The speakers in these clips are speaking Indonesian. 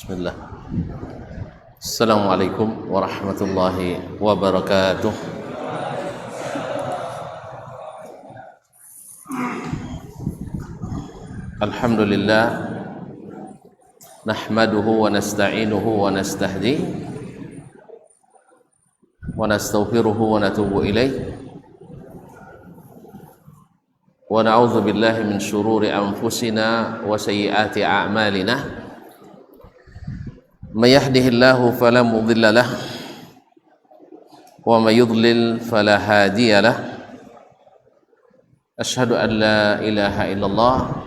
Bismillah. Assalamualaikum warahmatullahi wabarakatuh. Alhamdulillah, nahmaduhu wa nasta'inuhu wa nastahdi wa nastaghfiruhu wa natubu ilaih wa na'udzu billahi min syururi anfusina wa sayyiati a'malina. May yahdihillahu fala mudilla lahu wa may yudlil fala hadiya lahu. Asyhadu an la ilaha illallah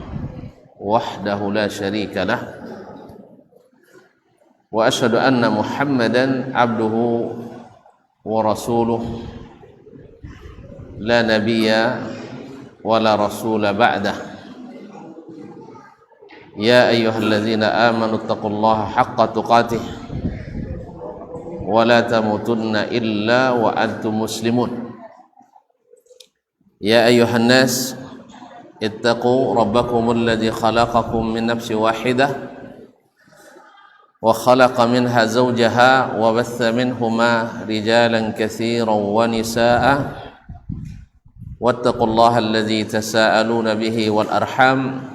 wahdahu la syarika lah wa asyhadu anna Muhammadan abduhu wa rasuluh la nabiyya wa la rasula ba'dah. Ya ayyuhalladzina amanu taqullaha haqqa tuqatih wa la tamutunna illa wa antum muslimun. Ya ayyuhan nas ittaqu rabbakumul ladzi khalaqakum min nafsin wahidah wa khalaqa minha zawjaha wa batha minhuma rijalan katsiran wa nisaa'a wattaqullaha alladzi tasaaluna bihi wal arham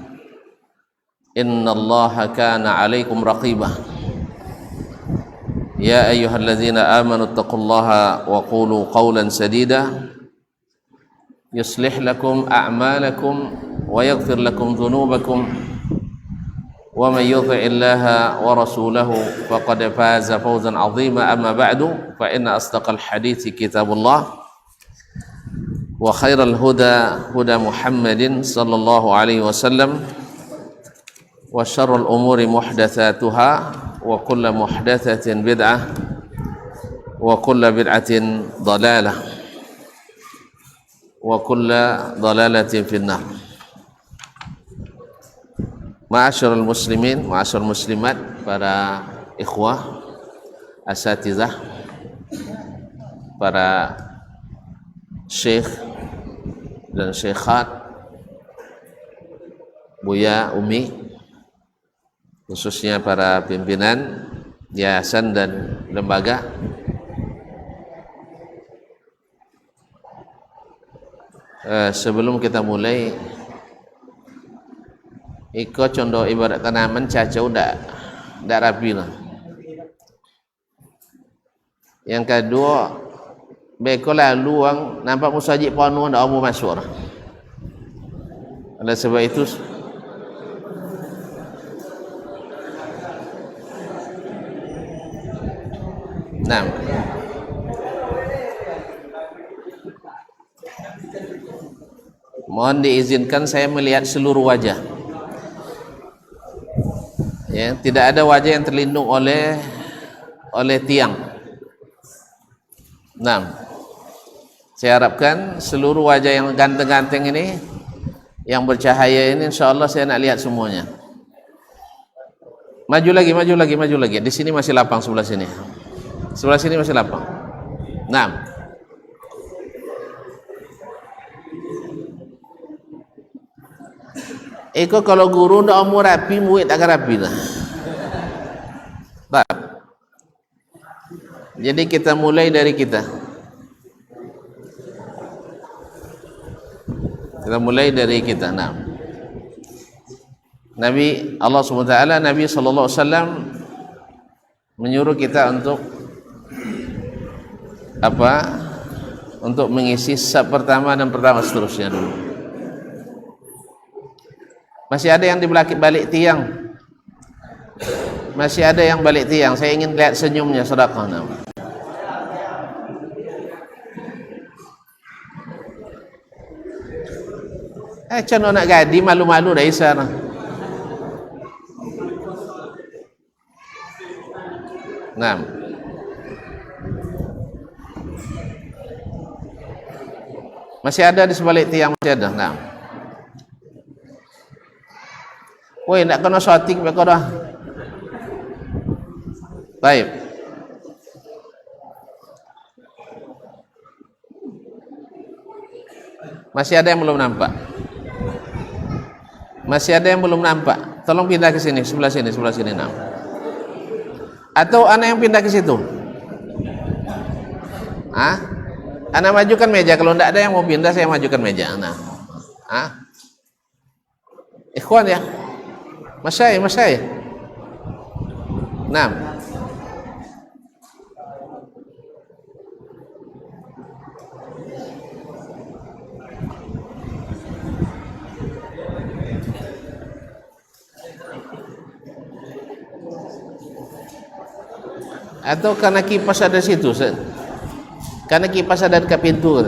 innallaha kana 'alaikum raqiba. Ya ayyuhalladzina amanu taqullaha wa qulu qawlan sadida yuslih lakum a'malakum wa yaghfir lakum dhunubakum wa may yuti'illaha wa rasulahu faqad faza fawzan 'azima. Amma ba'du, fa inna asdaqal hadithi kitabullah wa khairal huda huda Muhammadin sallallahu alaihi wasallam wa syarrul umuri muhdatsatuha wa kullu muhdatsatin bid'ah wa kullu bid'atin dhalalah wa kullu dhalalatin finnar. Ma'asyiral muslimin, ma'asyiral muslimat, para ikhwah, asatizah, para syekh dan syekhat, Buya, Umi, khususnya para pimpinan yayasan dan lembaga. Sebelum kita mulai, iko condo ibarat tanaman cacau ndak rapi lah. Yang kedua, beko lalu ang nampak musajik panu ndak mau masuk. Oleh sebab itu mohon diizinkan saya melihat seluruh wajah. Ya, tidak ada wajah yang terlindung oleh tiang. Saya harapkan seluruh wajah yang ganteng-ganteng ini, yang bercahaya ini, insyaallah saya nak lihat semuanya. Maju lagi. Di sini masih lapang, sebelah sini. Sebelah sini masih lapang. Eko kalau guru ndak mau rapi, murid tak rapi lah. Jadi kita mulai dari kita. Nabi Allah SWT, Nabi SAW menyuruh kita untuk untuk mengisi sab pertama dan pertama seterusnya dulu. Masih ada yang di balik tiang. Masih ada yang balik tiang. Saya ingin lihat senyumnya, sedekah. Cono nak gadi malu-malu dah isar. Masih ada di sebalik tiang, masih ada. Woi, nak kena shooting mereka dah. Baik. Masih ada yang belum nampak. Masih ada yang belum nampak. Tolong pindah ke sini, sebelah sini. Atau anak yang pindah ke situ? Ah, anak majukan meja. Kalau tidak ada yang mau pindah, saya majukan meja. Nah, ikhwan ya, masyayikh. Nah, atau karena kipas ada situ, karena kipas ada dekat pintu.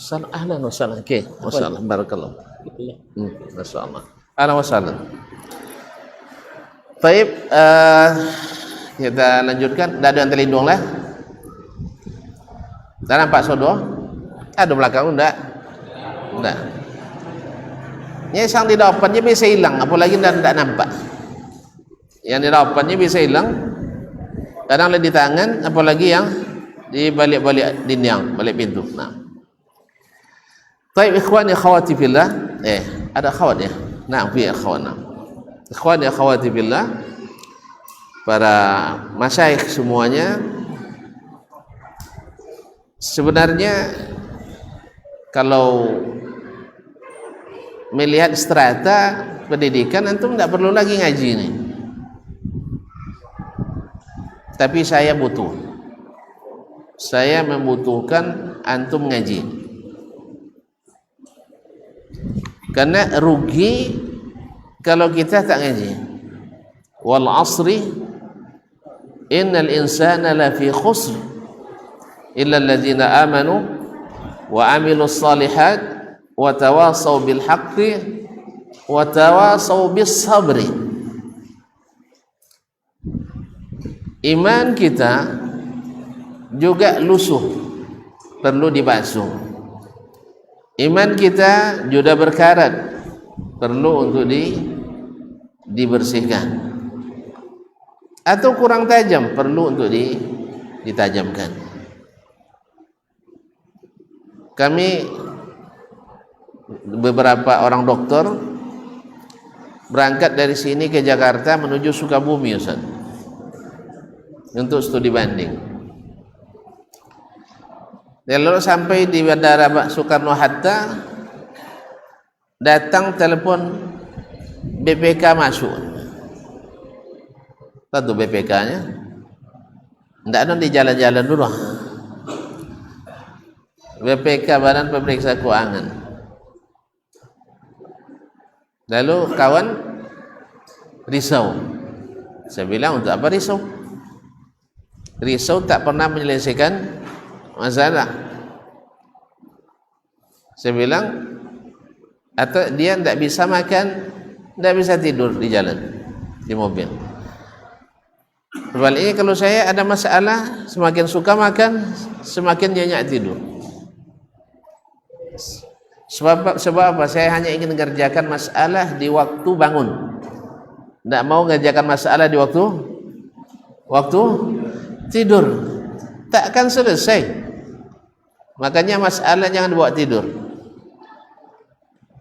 Ahlan wa sahlan. Okey, masyaallah, barakallah. Masyaallah. Ahlan wa sahlan. Baik, kita lanjutkan. Dah ada yang terlindung lah. Dah nampak sodo? Ada belakang enggak? Enggak. Yang didapatnya bisa hilang, apalagi tidak nampak. Yang didapatnya bisa hilang, kadang di tangan, apalagi yang di balik-balik dinding, balik pintu. Nah. Baik, ikhwani akhwati fillah. Ada akhwat ya? Nah, fi akhwana. Ikhwani akhwati fillah, para masyayikh semuanya, sebenarnya kalau melihat strata pendidikan, antum tidak perlu lagi ngaji ini. Tapi saya membutuhkan antum ngaji. Karena rugi kalau kita tak ngaji. Wal asri innal insana lafi khusr illa alladhina amanu wa amilus salihat wa tawasaw bil haqqi wa tawasaw bis sabri. Iman kita juga lusuh, perlu dibasuh. Iman kita juga berkarat, perlu untuk dibersihkan. Atau kurang tajam, perlu untuk ditajamkan. Kami beberapa orang dokter berangkat dari sini ke Jakarta menuju Sukabumi, Ustaz, untuk studi banding. Dan lalu sampai di Bandara Soekarno-Hatta, datang telepon BPK masuk. Tahu BPK-nya? Tidak ada di jalan-jalan dulu. BPK, Badan Pemeriksa Keuangan. Lalu kawan risau. Saya bilang, untuk apa risau? Risau tak pernah menyelesaikan masalah. Saya bilang, atau dia tidak bisa makan, tidak bisa tidur di jalan, di mobil. Sebaliknya kalau saya ada masalah, semakin suka makan, semakin nyenyak tidur. Sebab apa? Saya hanya ingin mengerjakan masalah di waktu bangun. Tidak mau mengerjakan masalah di waktu tidur. Tak akan selesai. Makanya masalah jangan buat tidur.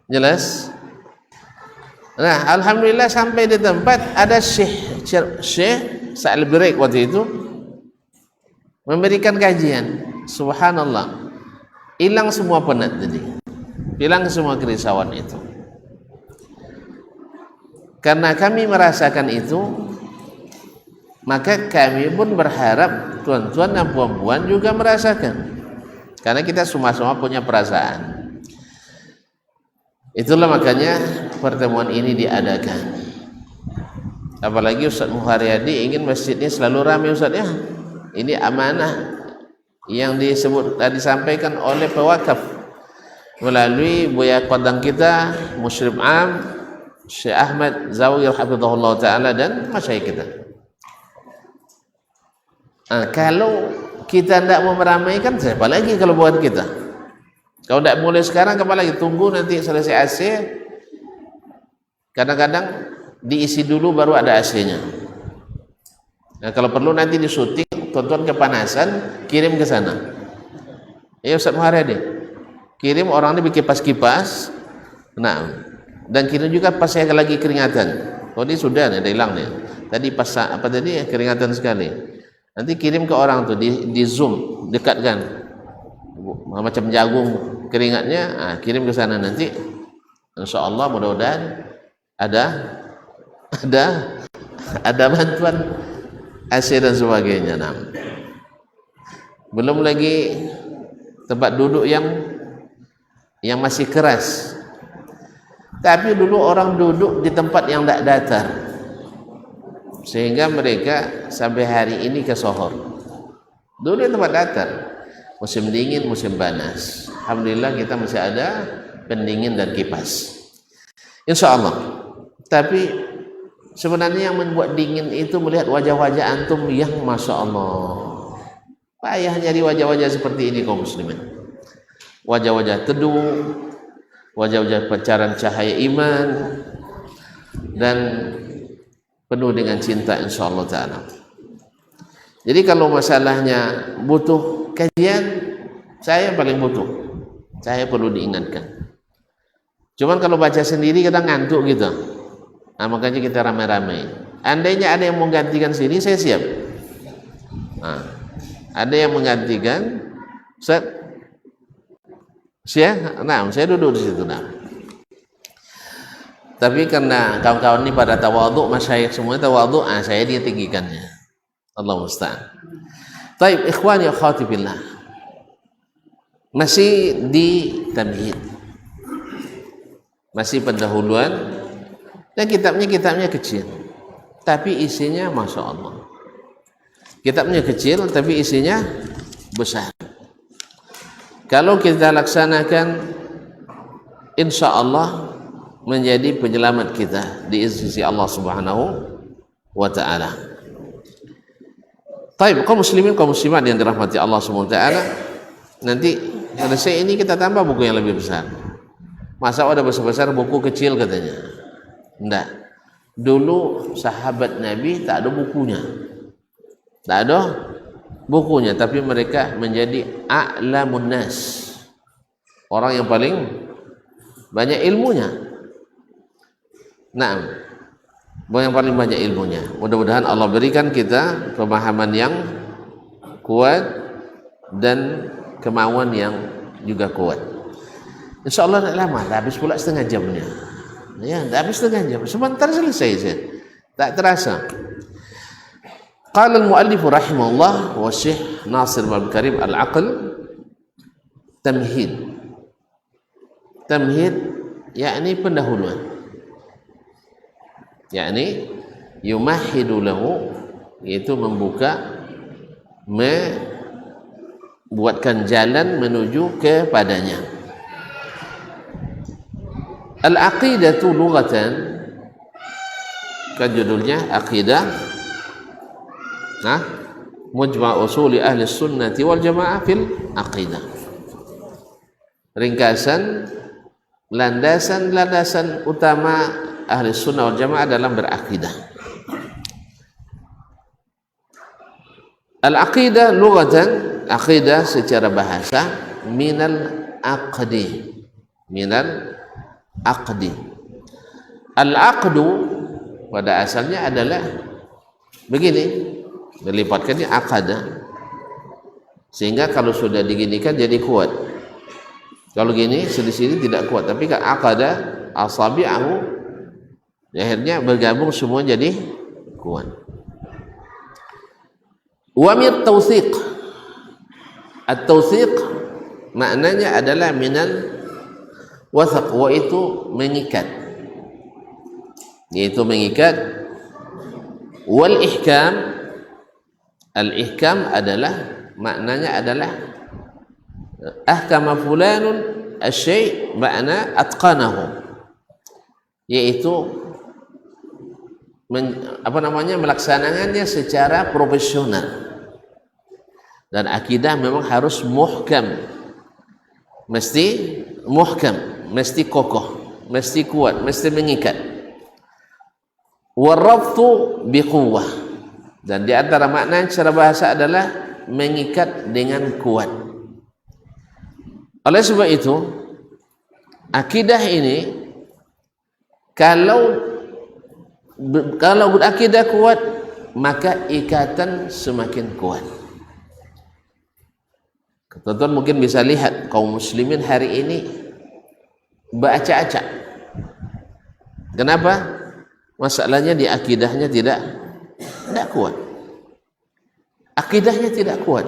Jelas? Nah, alhamdulillah sampai di tempat ada Syekh Sa'al Birik waktu itu memberikan kajian. Subhanallah. Hilang semua penat tadi. Hilang semua kerisauan itu. Karena kami merasakan itu, maka kami pun berharap tuan-tuan dan puan-puan juga merasakan. Karena kita semua-semua punya perasaan. Itulah makanya pertemuan ini diadakan. Apalagi Ustaz Muharyadi ingin masjidnya selalu ramai, Ustaz ya. Ini amanah yang disampaikan oleh pewakaf melalui Buya Kodang kita, Musyrif Am, Syekh Ahmad Zawir hafizahullah ta'ala, dan masyayikh kita. Kalau kita tidak mau meramaikan, siapa lagi kalau buat kita? Kalau tidak mulai sekarang, kapan lagi? Tunggu nanti selesai AC. Kadang-kadang diisi dulu baru ada AC-nya. Nah, kalau perlu nanti di syuting, tonton kepanasan, kirim ke sana. Ya Ustaz Muharyadi, kirim orang ini bikin kipas-kipas. Nah, Dan kira juga pas saya lagi keringatan. Oh ini sudah nih, ada hilang nih. Tadi pas apa tadi keringatan sekali. Nanti kirim ke orang tuh di Zoom, dekatkan macam jagung keringatnya, kirim ke sana nanti. Insya Allah mudah-mudahan ada bantuan AC dan sebagainya. Nah, belum lagi tempat duduk yang masih keras. Tapi dulu orang duduk di tempat yang tidak datar, sehingga mereka sampai hari ini kesohor. Dulu di tempat datar, musim dingin, musim panas. Alhamdulillah kita masih ada pendingin dan kipas. Insya Allah. Tapi sebenarnya yang membuat dingin itu melihat wajah-wajah antum yang masya Allah. Payah nyari wajah-wajah seperti ini kaum muslimin. Wajah-wajah teduh, wajah-wajah pancaran cahaya iman, dan penuh dengan cinta insyaallah ta'ala. Jadi kalau masalahnya butuh kajian, saya paling butuh, saya perlu diingatkan. Cuman kalau baca sendiri kadang ngantuk gitu. Nah, makanya kita ramai-ramai. Andainya ada yang menggantikan sini, saya siap. Nah, ada yang menggantikan, Ustaz, saya duduk di situ. Nah, tapi karena kawan-kawan ini pada tawadhu, masyayikh semuanya tawadhu, saya dia tinggikannya. Allah musta'an. Taib, ikhwani akhwati billah. Masih di tamhid. Masih pendahuluan, dan kitabnya kecil, tapi isinya masya Allah. Kitabnya kecil, tapi isinya besar. Kalau kita laksanakan, insya Allah menjadi penyelamat kita di sisi Allah Subhanahu wa Ta'ala. Taib, kaum muslimin, kaum muslimat yang dirahmati Allah Subhanahu wa Ta'ala. Nanti selesai ini kita tambah buku yang lebih besar. Masa ada besar-besar buku kecil katanya? Enggak. Dulu sahabat Nabi tak ada bukunya. Tak ada bukunya, tapi mereka menjadi a'lamun nas. Orang yang paling banyak ilmunya. Nah, yang paling banyak ilmunya. Mudah-mudahan Allah berikan kita pemahaman yang kuat dan kemauan yang juga kuat. Insya Allah tidak lama, habis pula setengah jamnya. Ya, habis setengah jam, sebentar selesai saja. Tak terasa. Qala al-muallif rahimahullah wa Syekh Nasir bin Karim al-Aql, tamhid. Tamhid yakni pendahuluan. Yakni yumahidu lahu, yaitu membuka, membuatkan jalan menuju kepadanya. Al-aqidatu lughatan, kan judulnya aqidah, mujma' usuli ahli sunnati wal jamaah fil aqidah. Ringkasan landasan utama ahli sunnah wal jamaah dalam berakidah. Al-aqidah lughatan, aqidah secara bahasa, minal aqdi, minal aqdi. Al-aqdu pada asalnya adalah begini, dilipatkannya aqada, sehingga kalau sudah diginikan jadi kuat. Kalau gini sini tidak kuat, tapi kan aqada asabi'ahu, akhirnya bergabung semua jadi kuat. Wa min tawthiq, at-tawthiq maknanya adalah minal wathaq, wa itu mengikat, yaitu mengikat. Wal ihkam, al-ihkam adalah maknanya adalah ahkama fulanun asy-syai', makna atqanahu, yaitu melaksanakannya secara profesional. Dan akidah memang harus muhkam, mesti muhkam, mesti kokoh, mesti kuat, mesti mengikat. Warabtu biquwwah, dan di antara makna secara bahasa adalah mengikat dengan kuat. Oleh sebab itu, akidah ini Kalau akidah kuat, maka ikatan semakin kuat. Teman-teman mungkin bisa lihat kaum muslimin hari ini beracak-acak. Kenapa? Masalahnya di akidahnya tidak kuat. Akidahnya tidak kuat.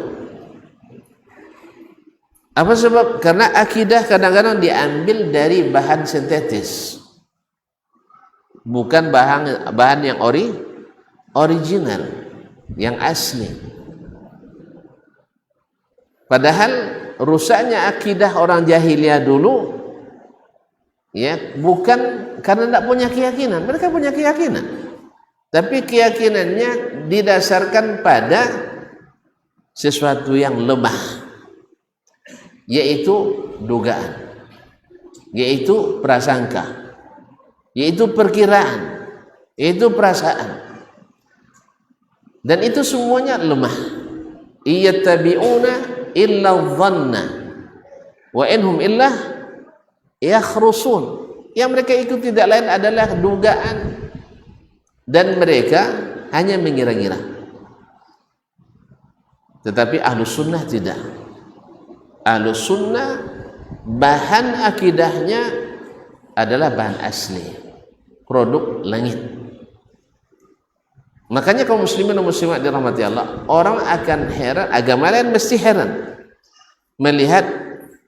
Apa sebab? Karena akidah kadang-kadang diambil dari bahan sintetis, bukan bahan yang original, yang asli. Padahal rusaknya akidah orang jahiliyah dulu, ya, bukan karena tidak punya keyakinan. Mereka punya keyakinan, tapi keyakinannya didasarkan pada sesuatu yang lemah, yaitu dugaan, yaitu prasangka, yaitu perkiraan, yaitu perasaan. Dan itu semuanya lemah. Iyattabi'una illa dhanna wa inhum illa yakhrusun. Yang mereka ikuti tidak lain adalah dugaan, dan mereka hanya mengira-ngira. Tetapi Ahlus Sunnah tidak. Ahlus Sunnah bahan akidahnya adalah bahan asli, produk langit. Makanya kaum muslimin dan muslimat dirahmati Allah, orang akan heran, agama lain mesti heran melihat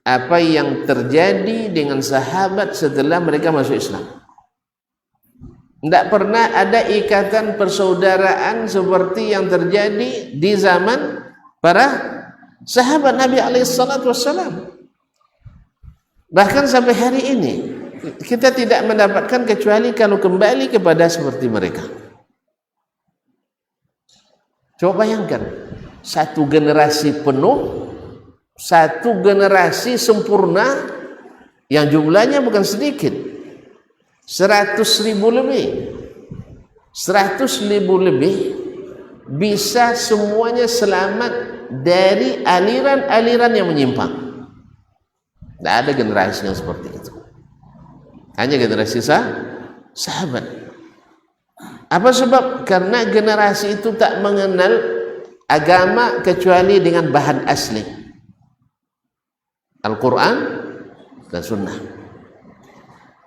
apa yang terjadi dengan sahabat setelah mereka masuk Islam. Tidak pernah ada ikatan persaudaraan seperti yang terjadi di zaman para sahabat Nabi SAW. Bahkan sampai hari ini kita tidak mendapatkan kecuali kalau kembali kepada seperti mereka. Coba bayangkan, satu generasi penuh, satu generasi sempurna yang jumlahnya bukan sedikit, 100.000 lebih, 100.000 lebih, bisa semuanya selamat dari aliran-aliran yang menyimpang. Tidak ada generasi yang seperti itu, hanya generasi sahabat. Apa sebab? Karena generasi itu tak mengenal agama kecuali dengan bahan asli, Al-Quran dan Sunnah.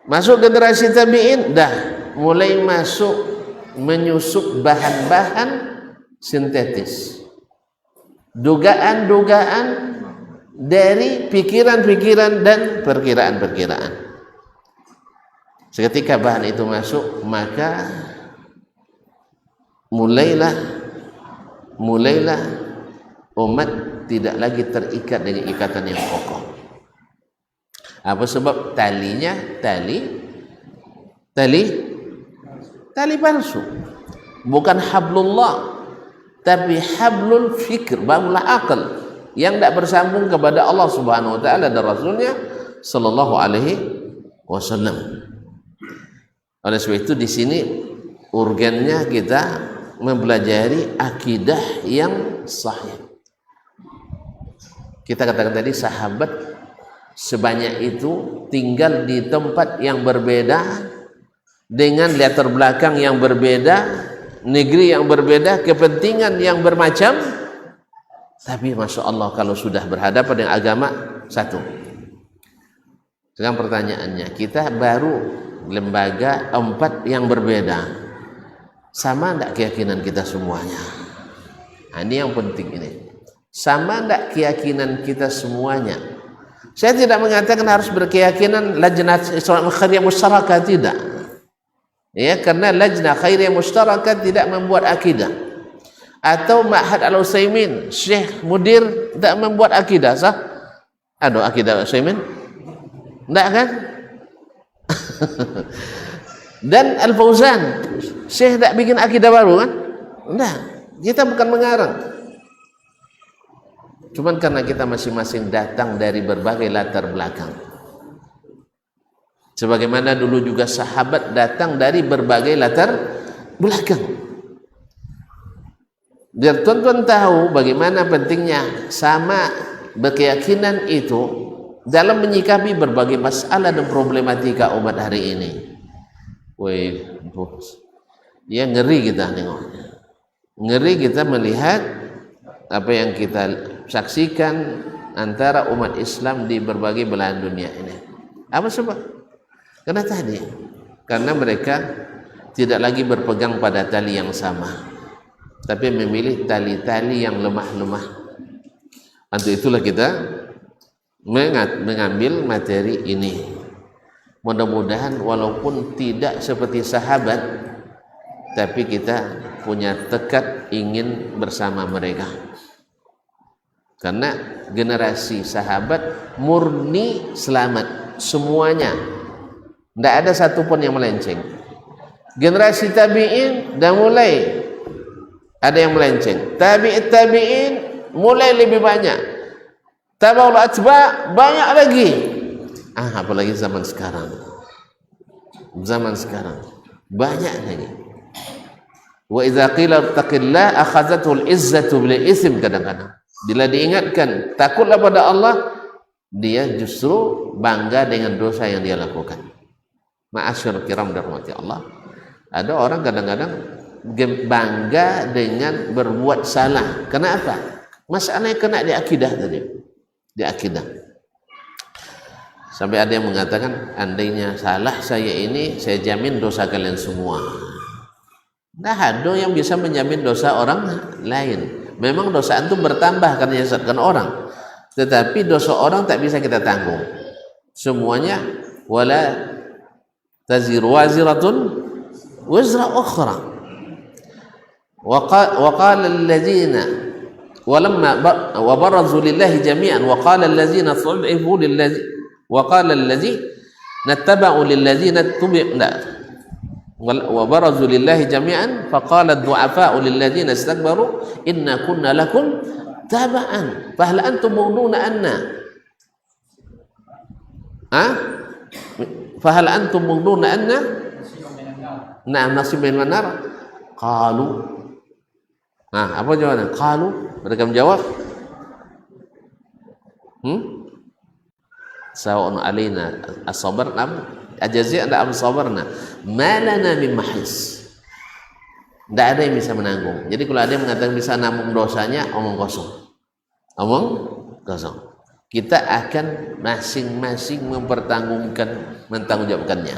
Masuk generasi tabi'in, dah mulai menyusup bahan-bahan sintetis, dugaan-dugaan dari pikiran-pikiran dan perkiraan-perkiraan. Seketika bahan itu masuk, maka mulailah umat tidak lagi terikat dengan ikatan yang kokoh. Apa sebab? Talinya tali palsu, bukan hablullah, tapi hablul fikr, bangulah akal yang tidak bersambung kepada Allah Subhanahu wa taala dan Rasulnya sallallahu alaihi wasallam. Oleh sebab itu di sini urgennya kita mempelajari akidah yang sahih. Kita katakan tadi, sahabat sebanyak itu tinggal di tempat yang berbeda, dengan latar belakang yang berbeda, negeri yang berbeda, kepentingan yang bermacam, tapi Masya Allah kalau sudah berhadapan dengan agama satu. Sekarang pertanyaannya, kita baru lembaga 4 yang berbeda, sama tidak keyakinan kita semuanya? Nah, ini yang penting ini. Sama tidak keyakinan kita semuanya? Saya tidak mengatakan harus berkeyakinan lajnah khairiyah musyarakah, tidak. Ya, karena lajnah khairiyah musyarakah tidak membuat akidah. Atau Ma'had Al-Utsaimin, Syekh Mudir tidak membuat akidah, sah? Ada akidah Utsaimin? Tidak kan? Dan Al-Fauzan, Syekh tak bikin akidah baru kan? Enggak, kita bukan mengarang. Cuman karena kita masing-masing datang dari berbagai latar belakang. Sebagaimana dulu juga sahabat datang dari berbagai latar belakang. Biar tuan-tuan tahu bagaimana pentingnya sama berkeyakinan itu dalam menyikapi berbagai masalah dan problematika umat hari ini. Wih, bos. Ya ngeri kita nengoknya. Ngeri kita melihat apa yang kita saksikan antara umat Islam di berbagai belahan dunia ini. Apa sebab? Karena mereka tidak lagi berpegang pada tali yang sama, tapi memilih tali-tali yang lemah-lemah. Untuk itulah kita mengambil materi ini. Mudah-mudahan walaupun tidak seperti sahabat, tapi kita punya tekad ingin bersama mereka. Karena generasi sahabat murni selamat semuanya, tidak ada satupun yang melenceng. Generasi tabi'in dah mulai ada yang melenceng, tabi'in mulai lebih banyak, tabaul atba banyak lagi. Apalagi zaman sekarang banyak lagi. Wa idza qila taqillah akhadhatul izzatu bil ism. Kadang-kadang bila diingatkan takutlah pada Allah, dia justru bangga dengan dosa yang dia lakukan. Ma'asyur kiram dirahmati Allah, ada orang kadang-kadang bangga dengan berbuat salah. Kenapa? Masalahnya kena di akidah tadi, di akidah. Sampai ada yang mengatakan, andainya salah saya ini, saya jamin dosa kalian semua. Nah, ada yang bisa menjamin dosa orang lain. Memang dosa itu bertambah karena menyesatkan orang, tetapi dosa orang tak bisa kita tanggung semuanya. Wala taziru waziratun wizra ukhra. Wa qala allazina walamma wa barazu lillahi jami'an wa qala allazina tud'ifu lillazi وقال الذي نتبع للذين اتبعوا وبرزوا لله جميعا فقال الضعفاء للذين استكبروا إنا كنا لكم تبعا فهل أنتم مغنون عنا فهل أنتم مغنون عنا نعم نصيب من النار قالوا apa jawabannya? Qalu, mereka menjawab sawa'un alaina as-sabarna ajazina am sabarna ma lana min mahis. Tidak ada yang bisa menanggung. Jadi kalau ada yang mengatakan bisa nanggung dosanya, omong kosong. Kita akan masing-masing mentanggungjawabkannya.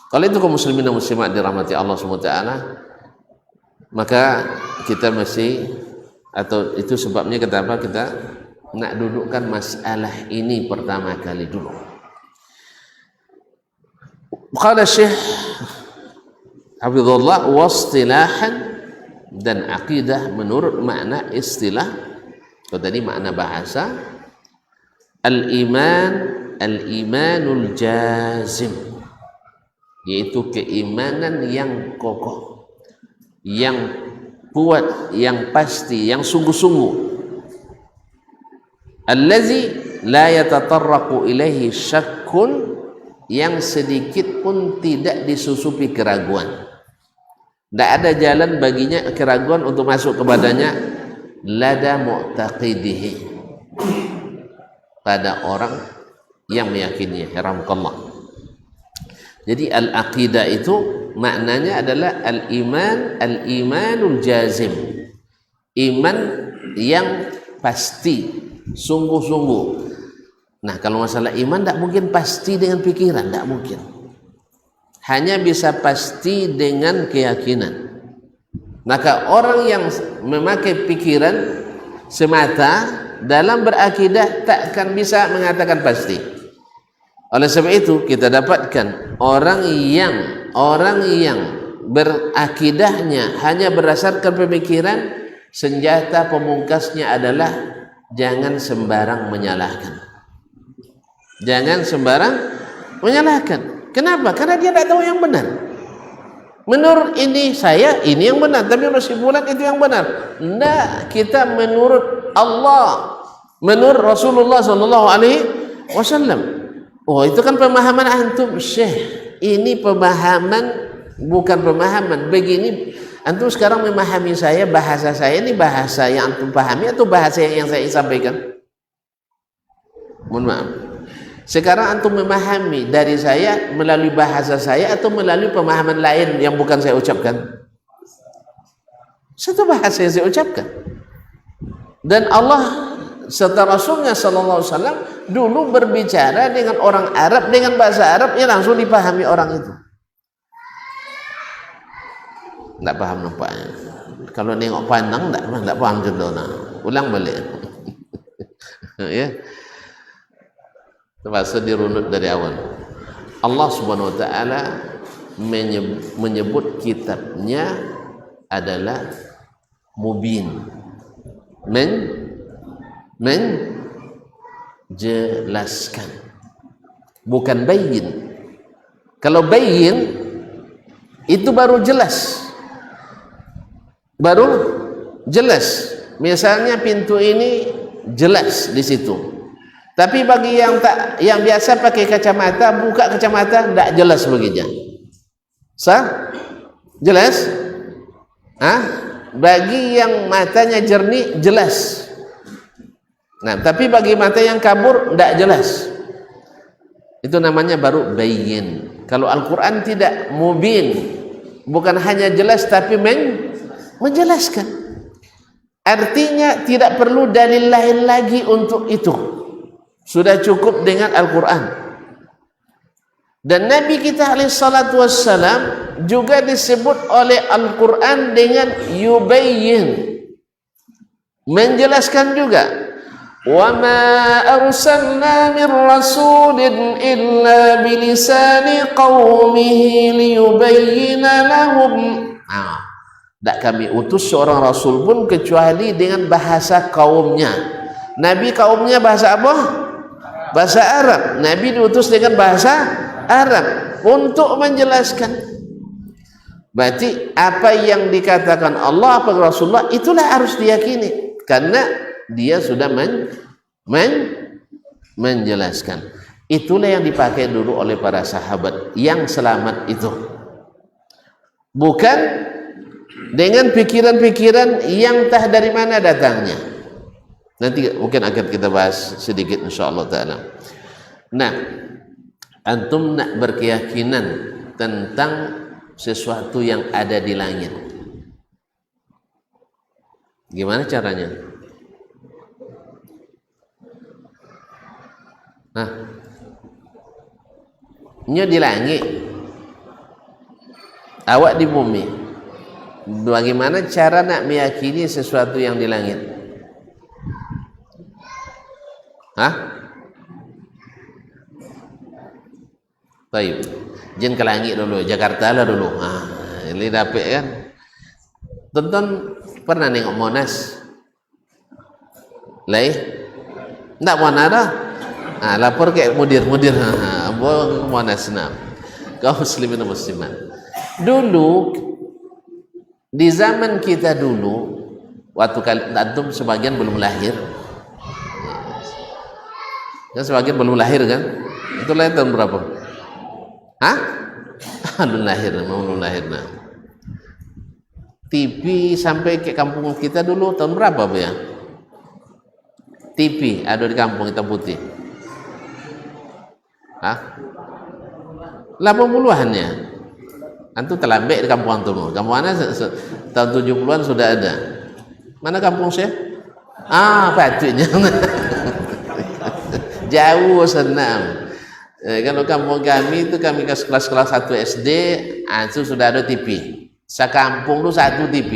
Kalau itu kaum muslimin dan muslimat dirahmati Allah SWT, maka kita masih, atau itu sebabnya kenapa kita nak dudukkan masalah ini pertama kali dulu. Qala Syekh hafizallah, wastilahan, dan akidah menurut makna istilah. Kalau tadi makna bahasa, al-imanul jazim, yaitu keimanan yang kokoh, yang kuat, yang pasti, yang sungguh-sungguh. Allazi la yatatarraqu ilaihi syakkun, yang sedikit pun tidak disusupi keraguan. Tidak ada jalan baginya keraguan untuk masuk kepadanya. Lada mu'taqidihi, pada orang yang meyakininya. Yarhamukallah. Jadi al-aqidah itu maknanya adalah al-imanul jazim, iman yang pasti, sungguh-sungguh. Nah, kalau masalah iman tidak mungkin pasti dengan pikiran, tidak mungkin. Hanya bisa pasti dengan keyakinan. Maka orang yang memakai pikiran semata dalam berakidah tak akan bisa mengatakan pasti. Oleh sebab itu kita dapatkan orang yang berakidahnya hanya berdasarkan pemikiran, senjata pemungkasnya adalah jangan sembarang menyalahkan. Jangan sembarang menyalahkan. Kenapa? Karena dia tidak tahu yang benar. Menurut ini saya, ini yang benar, tapi menurut si fulan itu yang benar. Nah, kita menurut Allah, menurut Rasulullah SAW. Oh, itu kan pemahaman antum, Syekh. Ini pemahaman, bukan pemahaman. Begini, antum sekarang memahami saya, bahasa saya ini bahasa yang antum pahami atau bahasa yang saya sampaikan? Mohon maaf. Sekarang antum memahami dari saya melalui bahasa saya atau melalui pemahaman lain yang bukan saya ucapkan? Satu bahasa yang saya ucapkan. Dan Allah serta Rasulnya sallallahu alaihi wasallam dulu berbicara dengan orang Arab dengan bahasa Arab yang langsung dipahami orang itu. Tidak paham nampaknya. Kalau nengok pandang tidak paham contohnya. Ulang balik. Ya. Terpaksa dirunut dari awal. Allah Subhanahu wa taala menyebut kitabnya adalah mubin. Menjelaskan, bukan bayyin. Kalau bayyin itu baru jelas, misalnya pintu ini jelas di situ, tapi bagi yang biasa pakai kacamata, buka kacamata tidak jelas baginya. Jelas? Bagi yang matanya jernih jelas. Nah, tapi bagi mata yang kabur tidak jelas. Itu namanya baru bayyin. Kalau Al-Quran tidak, mubin, bukan hanya jelas tapi menjelaskan. Artinya tidak perlu dalil lain lagi untuk itu. Sudah cukup dengan Al-Quran. Dan Nabi kita alaihissalatu wassalam juga disebut oleh Al-Quran dengan yubayyin, menjelaskan juga. Wa ma arsalna min rasulin illa bilisani qaumihi liyubayyina lahum. Tak kami utus seorang rasul pun kecuali dengan bahasa kaumnya. Nabi kaumnya bahasa apa? Bahasa Arab. Nabi diutus dengan bahasa Arab untuk menjelaskan. Berarti apa yang dikatakan Allah atau Rasulullah itulah harus diyakini, karena dia sudah menjelaskan. Itulah yang dipakai dulu oleh para sahabat yang selamat itu, bukan dengan pikiran-pikiran yang entah dari mana datangnya. Nanti mungkin akan kita bahas sedikit insyaallah taala. Nah, antum nak berkeyakinan tentang sesuatu yang ada di langit, gimana caranya? Nya di langit, awak di bumi. Bagaimana cara nak meyakini sesuatu yang di langit? Baik, jen ke langit dulu, Jakarta lah dulu. Ini dapat kan? Tonton pernah nengok Monas? Lai? Tak pernah dah. Lapor ke mudir. Bawa Monas nak. Kau muslimin dan muslimat. Dulu di zaman kita dulu, waktu antum sebagian belum lahir. Kan sebagian belum lahir kan? Itu lahir tahun berapa? Belum lahir nah. TV sampai ke kampung kita dulu tahun berapa ya? TV ada di kampung hitam putih. 80-an ya. Antum terlambat di kampung antum. Kampung ana tahun 70-an sudah ada. Mana kampung saya? Patutnya. Jauh senam. Kalau kampung kami itu kami kelas 1 SD, itu sudah ada TV. Sekampung itu 1 TV.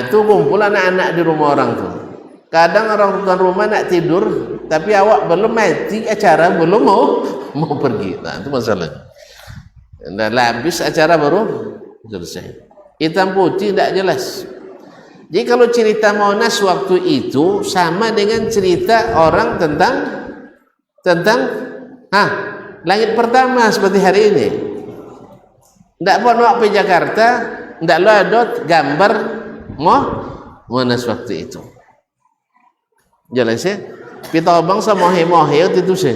Itu kumpul anak-anak di rumah orang tuh. Kadang orang tuan rumah nak tidur, tapi awak belum mati acara, belum mau pergi. Nah, itu masalah. Dan habis acara baru selesai. Hitam putih tidak jelas. Jadi kalau cerita Monas waktu itu sama dengan cerita orang tentang langit pertama seperti hari ini. Tidak pernah ke Jakarta, tidak ada gambar Monas waktu itu. Jelas ya? Kita bangsa mohe-mohe itu sih.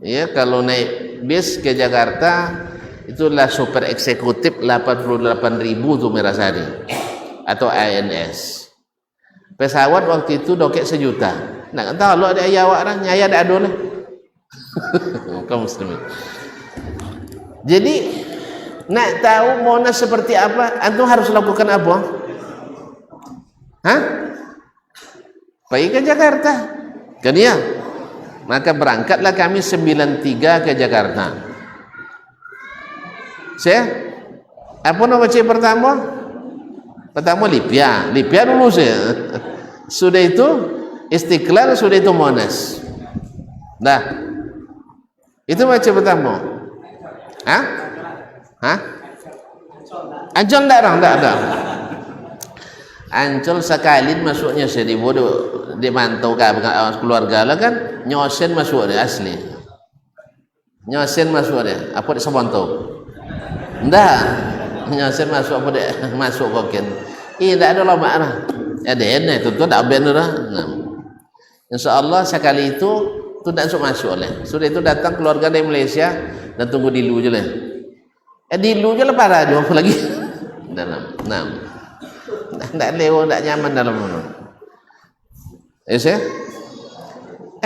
Ya, kalau naik bis ke Jakarta itulah super eksekutif 88.000 tuh Merasari atau ANS. Pesawat waktu itu dokek 1 juta. Nak tahu lo ada ayah awak dah, nyaya ada ado lah. Kaum muslimin. Jadi nak tahu Monas seperti apa, antum harus lakukan apa? Hah? Pergi ke Jakarta. Kan ya? Maka berangkatlah kami 93 ke Jakarta. Apa nama cik pertama? Pertama Lipia dulu saya. Sudah itu Istiqlal, sudah itu Monas. Dah. Itu macam pertama. Hah? Ancol tak orang? Tak ada. Ancol sekali masuknya saya dimantau ke keluarga lah kan. Nyosen masuk dia asli. Nyosen masuk dia. Apa dia sebantau? Enggak. Nyosen masuk apa dia? Masuk koken. Tak ada lama lah. Ada itu tu tak benar lah. InsyaAllah sekali itu tak masuk oleh. Sudah itu datang keluarga dari Malaysia dan tunggu di lu je lah. Di lu je lah parah je apa lagi. Dalam. Tak lewat, tak nyaman dalam mana.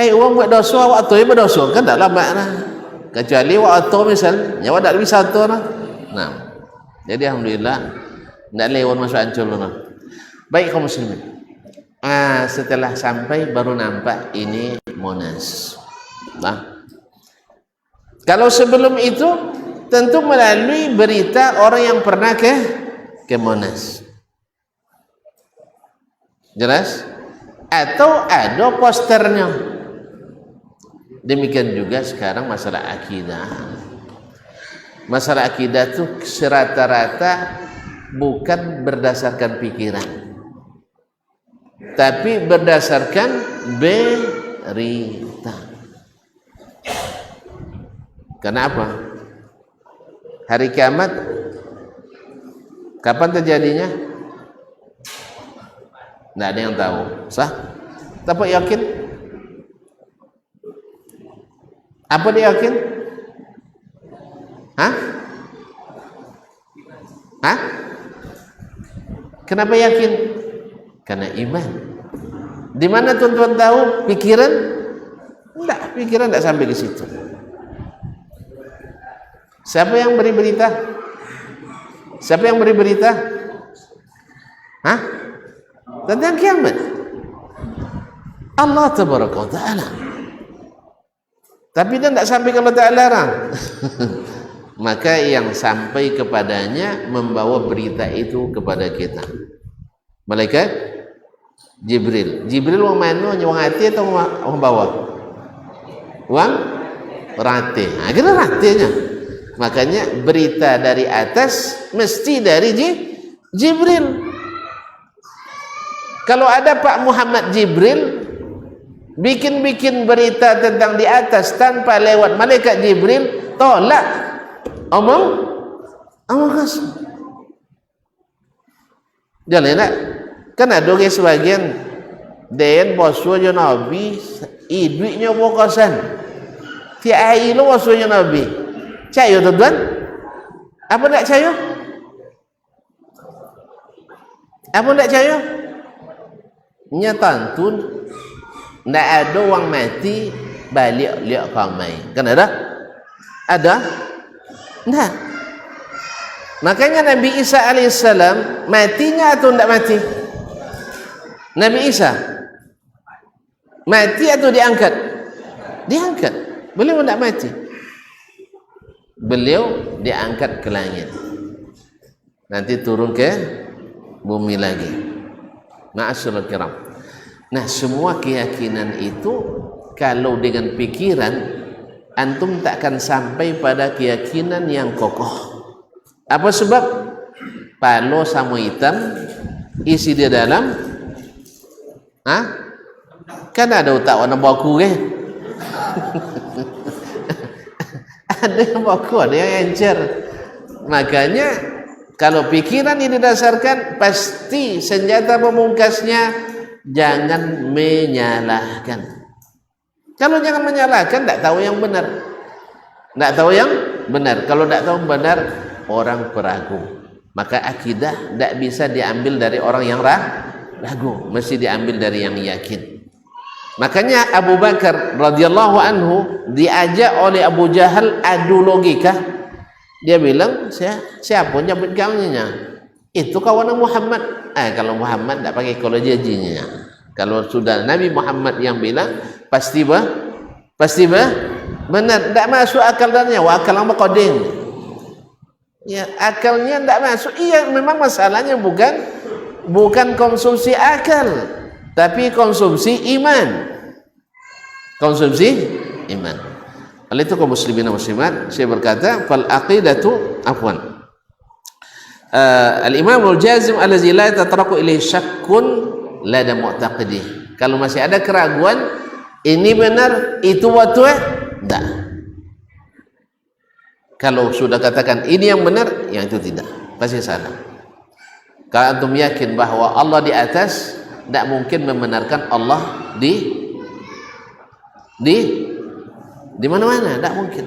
Orang buat dosa, awak tu berdosa kan tak lama lah. Kecuali awak tu misal, nyawa tak bisa tu lah. Jadi alhamdulillah tak lewat masuk Ancol lah. Baik kaum muslimin. Setelah sampai baru nampak ini Monas. Kalau sebelum itu tentu melalui berita orang yang pernah ke Monas. Jelas? Atau ada posternya. Demikian juga sekarang masalah akidah. Masalah akidah itu serata-rata bukan berdasarkan pikiran, tapi berdasarkan berita. Kenapa? Hari kiamat kapan terjadinya? Tidak ada yang tahu. Sah? Tapi yakin? Apa dia yakin? Kenapa yakin? Karena iman. Di mana tuan-tuan tahu? Pikiran? Tidak, pikiran tidak sampai ke situ. Siapa yang beri berita? Siapa yang beri berita? Tentang kiamat. Allah tabaraka wa ta'ala. Tapi dia tidak sampai kalau tak larang. Maka yang sampai kepadanya membawa berita itu kepada kita. Malaikat Jibril. Jibril orang mana? Orang hati atau orang bawah? Orang rati. Kena ratinya. Makanya berita dari atas mesti dari Jibril. Kalau ada Pak Muhammad Jibril bikin berita tentang di atas tanpa lewat malaikat Jibril, tolak omong kosong. Jangan nak. Kan ada ke sebagian den bosu je Nabi, duitnya bokosan. Ti ai lo bosu je Nabi. Cayo tuan? Apa nak cayo? Apa nak cayo? Nyata tun ndak ada orang mati balik liak kamai. Kan ada? Ada? Nah, makanya Nabi Isa alaihissalam matinya atau tidak mati? Nabi Isa mati atau diangkat? Diangkat. Beliau tidak mati. Beliau diangkat ke langit. Nanti turun ke bumi lagi. Ma'asyiral kiram. Nah, semua keyakinan itu kalau dengan pikiran antum takkan sampai pada keyakinan yang kokoh. Apa sebab? Palo sama hitam isi di dalam kan ada otak warna baku ke? Ada yang baku, ada yang encer. Makanya kalau pikiran ini didasarkan, pasti senjata pemungkasnya jangan menyalahkan. Kalau jangan menyalahkan, tidak tahu yang benar. Tidak tahu yang benar. Kalau tidak tahu benar, orang peragu. Maka akidah tidak bisa diambil dari orang yang ragu. Mesti diambil dari yang yakin. Makanya Abu Bakar radhiyallahu anhu diajak oleh Abu Jahal adu logika. Dia bilang, siapa nyebut kawannya? Itu kawan Muhammad. Kalau Muhammad tidak pakai kalau janjinya. Kalau sudah Nabi Muhammad yang bilang, pasti benar. Tidak masuk akal dannya. Wa akal apa koding? Ya, akalnya tidak masuk. Iya, memang masalahnya bukan konsumsi akal, tapi konsumsi iman. Konsumsi iman. Oleh itu kaum muslimin dan muslimat, saya berkata fal aqidatu afwan. Al-Imam al-Jazim allazi la tatraqu ilaihi syakkun lada mu'taqidih. Kalau masih ada keraguan, ini benar, itu betul, enggak. Kalau sudah katakan ini yang benar, yang itu tidak, pasti salah. Kalau antum yakin bahwa Allah di atas, tidak mungkin membenarkan Allah di mana-mana, tidak mungkin.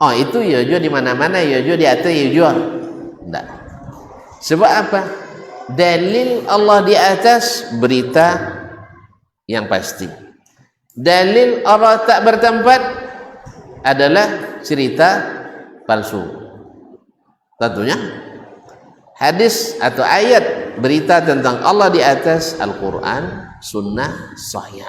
Oh itu ya juga di mana-mana, ya juga di atas, ya juga tidak. Sebab apa? Dalil Allah di atas berita yang pasti. Dalil Allah tak bertempat adalah cerita palsu. Tentunya hadis atau ayat berita tentang Allah di atas Al-Quran, Sunnah, Sahih.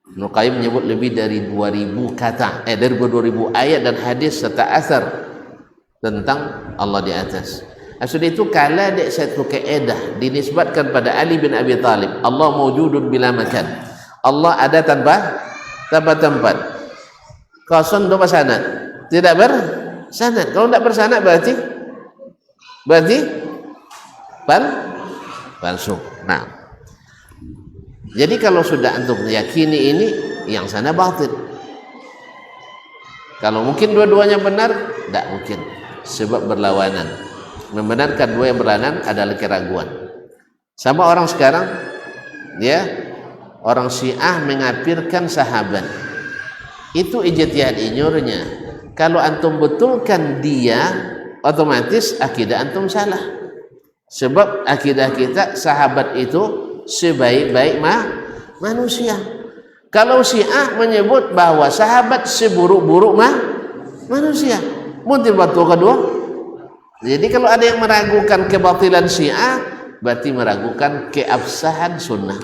Ibnu Qayyim menyebut lebih dari 2000 kata, dari 2000 ayat dan hadis serta asar tentang Allah di atas. Maksud itu kalau ada satu kaedah dinisbatkan pada Ali bin Abi Thalib, Allah mawjudun bila makan. Allah ada tanpa tempat. Kosong dua sanad. Tidak bersanad. Kalau tidak bersanad berarti palsu. Nah, jadi kalau sudah antum meyakini ini, yang sana batil. Kalau mungkin dua-duanya benar, tidak mungkin, sebab berlawanan. Membenarkan dua yang berlawanan adalah keraguan. Sama orang sekarang, orang Syiah mengkafirkan sahabat. Itu ijtihad inyurnya. Kalau antum betulkan dia, otomatis akidah antum salah. Sebab akidah kita sahabat itu sebaik-baik manusia. Kalau Syiah menyebut bahwa sahabat seburuk-buruk manusia, mungkin betul kedua. Jadi kalau ada yang meragukan kebatilan Syiah, berarti meragukan keabsahan sunnah.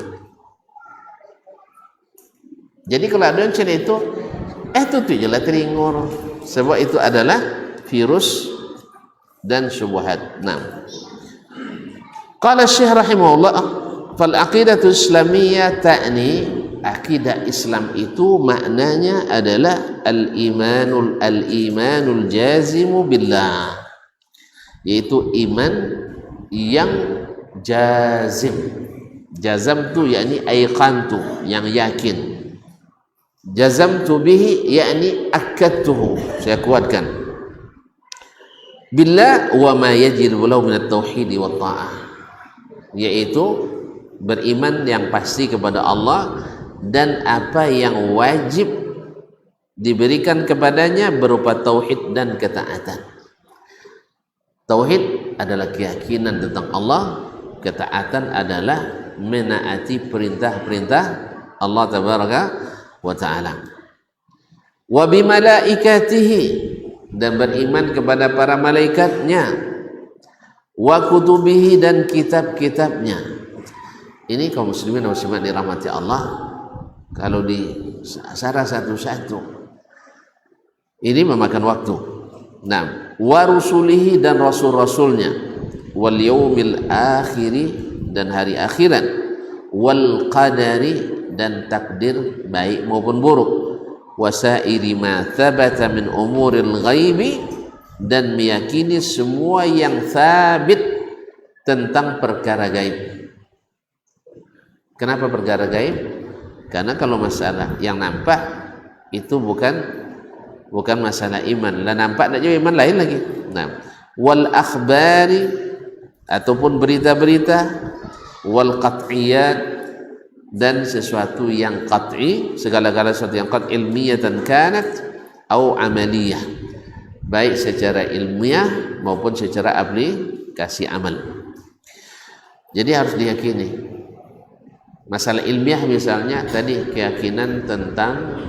Jadi kalau ada yang macam itu jelas teringur, sebab itu adalah virus dan syubhat. Nah, qala Syekh rahimahullah, fal aqidatu islamiyah ta'ni, akidah Islam itu maknanya adalah al-imanul jazimu billah, yaitu iman yang jazim. Jazam tu yakni aiqantu, yang yakin. Jazamtu bihi yakni akadtuhu, saya kuatkan. Billah wa ma yajibu lahu min at-tauhid wa ta'ah, yaitu beriman yang pasti kepada Allah dan apa yang wajib diberikan kepadanya berupa tauhid dan ketaatan. Tauhid adalah keyakinan tentang Allah, ketaatan adalah menaati perintah-perintah Allah tabaraka wa ta'ala. Wa bi malaikatihi, dan beriman kepada para malaikatnya, wa kutubihi, dan kitab-kitabnya. Ini kaum muslimin dan muslimat dirahmati Allah, kalau disarah satu-satu ini memakan waktu. Nah, wa rusulihi, dan rasul-rasulnya, wal yaumil akhiri, dan hari akhirat, wal qadari, dan takdir baik maupun buruk, wasairi ma thabata min umuril ghaibi, dan meyakini semua yang sabit tentang perkara gaib. Kenapa perkara gaib? Karena kalau masalah yang nampak itu bukan masalah iman. Lah nampak tak juga iman lain lagi. Nah, wal akhbari, ataupun berita-berita, wal qat'iyat, dan sesuatu yang qat'i, segala-gala sesuatu yang qat'i, ilmiyatan kanat atau amaliyah, baik secara ilmiah maupun secara aplikasi amal. Jadi harus diyakini Masalah ilmiah misalnya tadi keyakinan tentang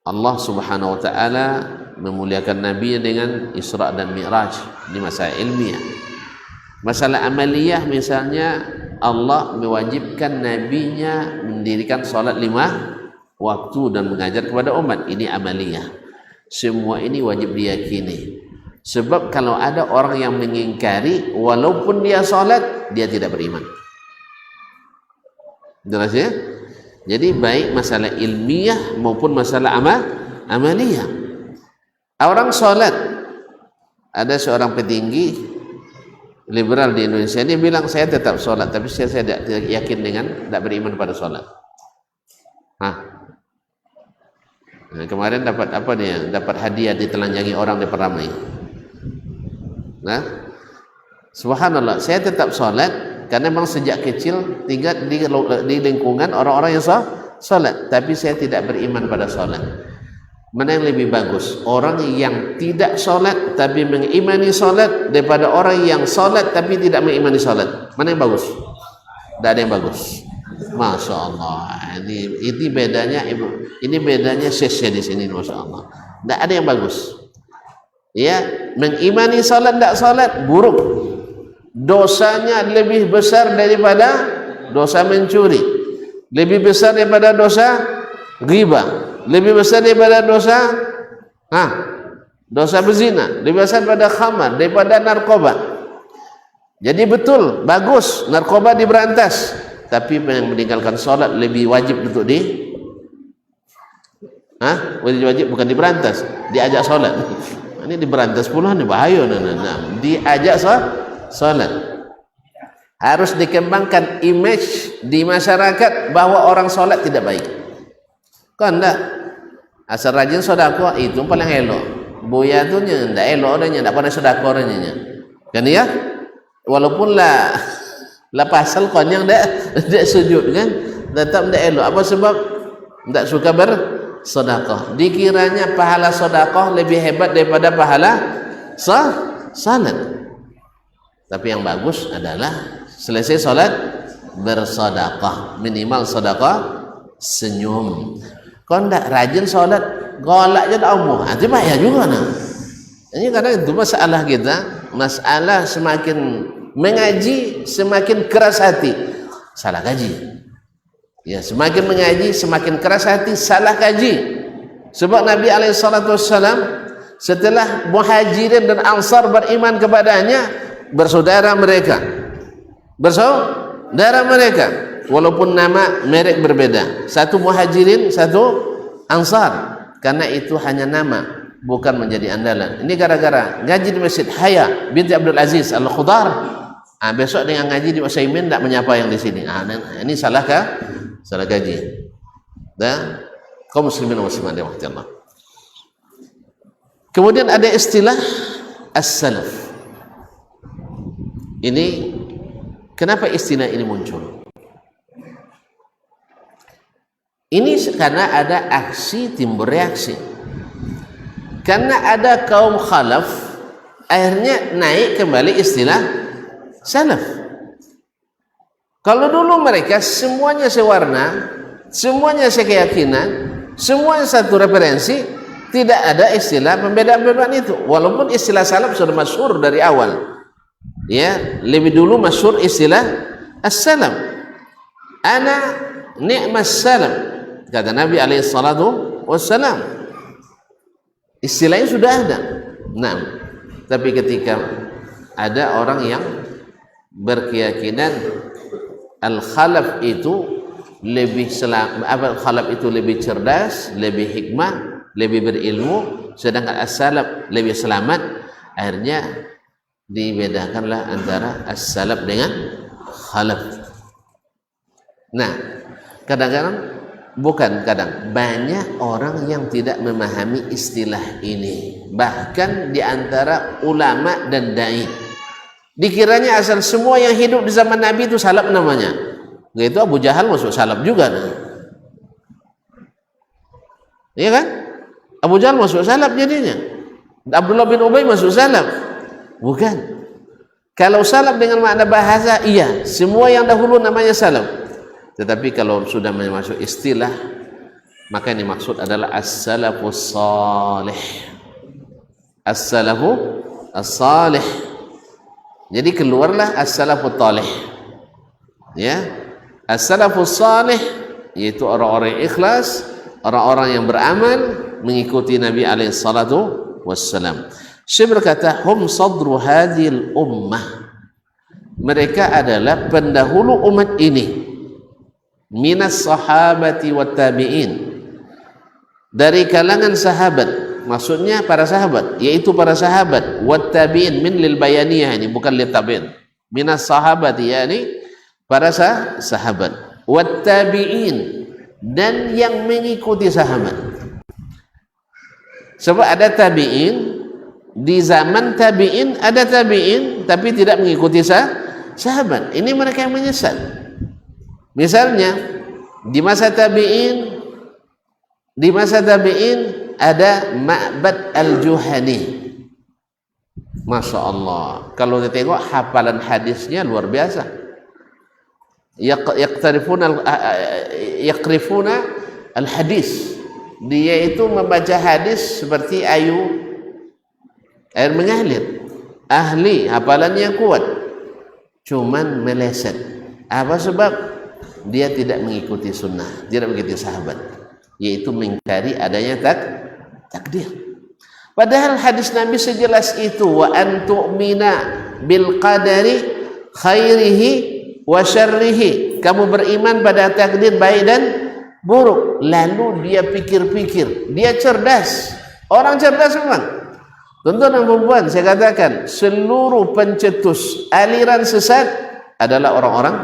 Allah Subhanahu wa taala memuliakan Nabi dengan Isra dan Mi'raj, ini masalah ilmiah. Masalah amaliyah misalnya Allah mewajibkan nabinya mendirikan salat 5 waktu dan mengajar kepada umat, ini amaliyah. Semua ini wajib diyakini. Sebab kalau ada orang yang mengingkari walaupun dia salat, dia tidak beriman. Jelas ya? Jadi baik masalah ilmiah maupun masalah amaliyah. Orang sholat, ada seorang petinggi liberal di Indonesia, dia bilang saya tetap sholat, tapi saya tidak yakin dengan, tidak beriman pada sholat. Nah, kemarin dapat apa dia? Dapat hadiah ditelanjangi orang di Peramai. Nah, subhanallah, saya tetap sholat karena memang sejak kecil tinggal di lingkungan orang-orang yang sholat, tapi saya tidak beriman pada sholat. Mana yang lebih bagus? Orang yang tidak sholat tapi mengimani sholat daripada orang yang sholat tapi tidak mengimani sholat. Mana yang bagus? Tidak ada yang bagus. Masya Allah. Ini bedanya, ibu. Ini bedanya sesi di sini, masya Allah. Tidak ada yang bagus. Ya, mengimani sholat tidak sholat buruk. Dosanya lebih besar daripada dosa mencuri, lebih besar daripada dosa ghibah, lebih besar daripada dosa berzina, lebih besar daripada khamar, daripada narkoba. Jadi betul, bagus narkoba diberantas, tapi yang meninggalkan sholat lebih wajib untuk wajib bukan diberantas, diajak sholat. Ini diberantas puluhan, ini bahaya. Diajak sholat. Harus dikembangkan image di masyarakat bahwa orang sholat tidak baik. Kan enggak? Asal rajin sedekah itu paling elok. Buya tu nya enggak elok orangnya, enggak pernah sedekah orangnya. Kan ya? Walaupun lah pasal kon yang enggak sujud kan, tetap enggak elok. Apa sebab? Enggak suka bersedekah. Dikiranya pahala sedekah lebih hebat daripada pahala salat. Tapi yang bagus adalah selesai sholat bersedekah, minimal sedekah senyum. Kau tidak rajin sholat, golak je tak umur, itu bahaya juga nah. Ini karena itu masalah kita, masalah semakin mengaji semakin keras hati, salah kaji. Ya, semakin mengaji semakin keras hati, salah kaji. Sebab Nabi SAW setelah Muhajirin dan Ansar beriman kepadanya, bersaudara mereka, walaupun nama merek berbeda, satu Muhajirin, satu Ansar, karena itu hanya nama, bukan menjadi andalan. Ini gara-gara ngaji di Masjid Haya binti Abdul Aziz Al-Khudar. Besok dengan ngaji di Utsaimin tidak menyapa yang di sini. Ini salah gaji. Dan kaum muslimin dan muslimat yang Allah. Kemudian ada istilah as-salaf. Ini kenapa istilah ini muncul? Ini karena ada aksi timbul reaksi. Karena ada kaum khalaf, akhirnya naik kembali istilah salaf. Kalau dulu mereka semuanya sewarna, semuanya sekeyakinan, semuanya satu referensi, tidak ada istilah pembedaan-pembedaan itu. Walaupun istilah salaf sudah masyhur dari awal. Ya, lebih dulu masyhur istilah as-salam. Ana ni'mas salam, kata Nabi alaihi salatu wassalam. Istilahnya sudah ada. Nah, tapi ketika ada orang yang berkeyakinan al-khalaf itu lebih khalaf itu lebih cerdas, lebih hikmah, lebih berilmu, sedangkan as-salaf lebih selamat, akhirnya dibedakanlah antara as-salaf dengan khalaf. Nah, kadang banyak orang yang tidak memahami istilah ini, bahkan di antara ulama dan dai. Dikiranya asal semua yang hidup di zaman Nabi itu salaf namanya. Itu Abu Jahal masuk salaf juga. Iya kan? Abu Jahal masuk salaf jadinya. Abdullah bin Ubay masuk salaf. Bukan. Kalau salaf dengan makna bahasa, iya, semua yang dahulu namanya salaf. Tetapi kalau sudah masuk istilah, maka yang dimaksud adalah as-salafus salih. As-salafu as-salih. Jadi keluarlah as-salafut talih. Ya. As-salafus salih yaitu orang-orang yang ikhlas, orang-orang yang beramal mengikuti Nabi alaihi salatu wassalam. Syekh berkata, hum sadru hadhil ummah. Mereka adalah pendahulu umat ini. Minas sahabati wat tabi'in, dari kalangan sahabat, maksudnya para sahabat, yaitu para sahabat, wat tabi'in, min lil bayaniyah, ini bukan lil tabi'in, minas sahabati, yakni para sahabat, wat tabi'in, dan yang mengikuti sahabat. Sebab ada tabi'in, di zaman tabi'in ada tabi'in tapi tidak mengikuti sahabat. Ini mereka yang menyesat. Misalnya di masa tabi'in ada Ma'bad al-Juhani. Masya Allah, kalau kita tengok hafalan hadisnya luar biasa. Yakrifuna al-hadis, dia itu membaca hadis seperti air mengalir. Ahli, hafalannya kuat, cuman meleset. Apa sebab? Dia tidak mengikuti sunnah, tidak mengikuti sahabat, yaitu mengingkari adanya takdir. Padahal hadis Nabi sejelas itu, wa antu'mina bil qadari khairihi wa syarrihi, kamu beriman pada takdir baik dan buruk. Lalu dia pikir-pikir, dia cerdas, orang cerdas memang. Tuan-tuan dan puan, saya katakan seluruh pencetus aliran sesat adalah orang-orang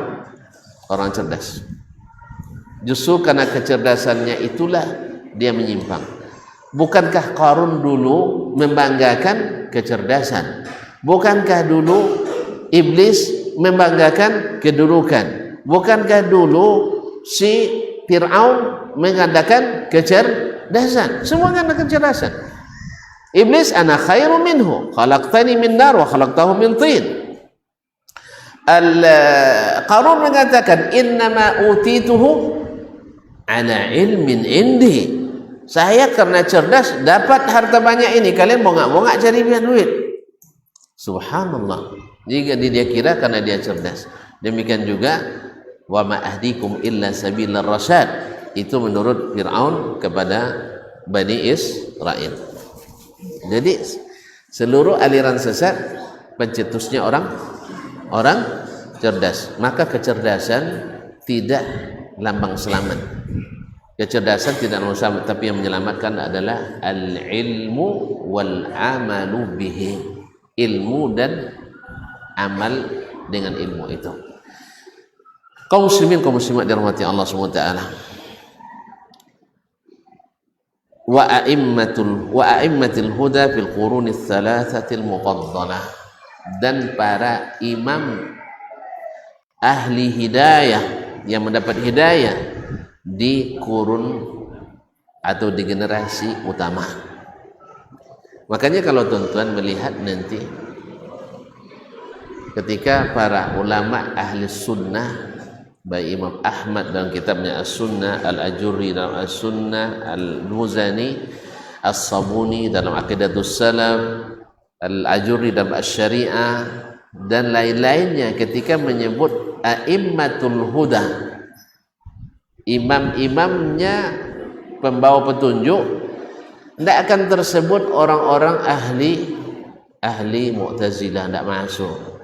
cerdas. Justru karena kecerdasannya itulah dia menyimpang. Bukankah Qarun dulu membanggakan kecerdasan? Bukankah dulu iblis membanggakan kedudukan? Bukankah dulu si Fir'aun mengadakan kecerdasan? Semua karena kecerdasan. Iblis, ana khairu minhu, khalaqtani min nar wa khalaqtahu min tin. Qarun mengatakan, innama utituhu ala ilmin indi. Saya karena cerdas dapat harta banyak ini, kalian bongak-bongak cari biar duit. Subhanallah. Jika dia kira karena dia cerdas. Demikian juga wa ma ahdikum illa sabilar rasyad, itu menurut Fir'aun kepada Bani Israel. Jadi seluruh aliran sesat pencetusnya orang cerdas. Maka kecerdasan tidak lambang selamat. Kecerdasan tidak lambang selamat, tapi yang menyelamatkan adalah al-ilmu wal amalu bihi. Ilmu dan amal dengan ilmu itu. Kaum muslimin, kaum muslimat dirahmati Allah Subhanahu wa taala. Wa a'immatul huda fil quruni thalathatil muqaddalah, dan para imam ahli hidayah yang mendapat hidayah di kurun atau di generasi utama. Makanya kalau tuan-tuan melihat nanti ketika para ulama ahli sunnah, baik Imam Ahmad dalam kitabnya As-Sunnah, Al-Ajurri dalam As-Sunnah, Al-Muzani, As-Sabuni dalam Aqidatus Salaf, Al-Ajurri dalam Asy-Syari'ah, dan lain-lainnya, ketika menyebut a'immatul huda, imam-imamnya pembawa petunjuk, tidak akan tersebut orang-orang ahli Mu'tazilah, tidak masuk.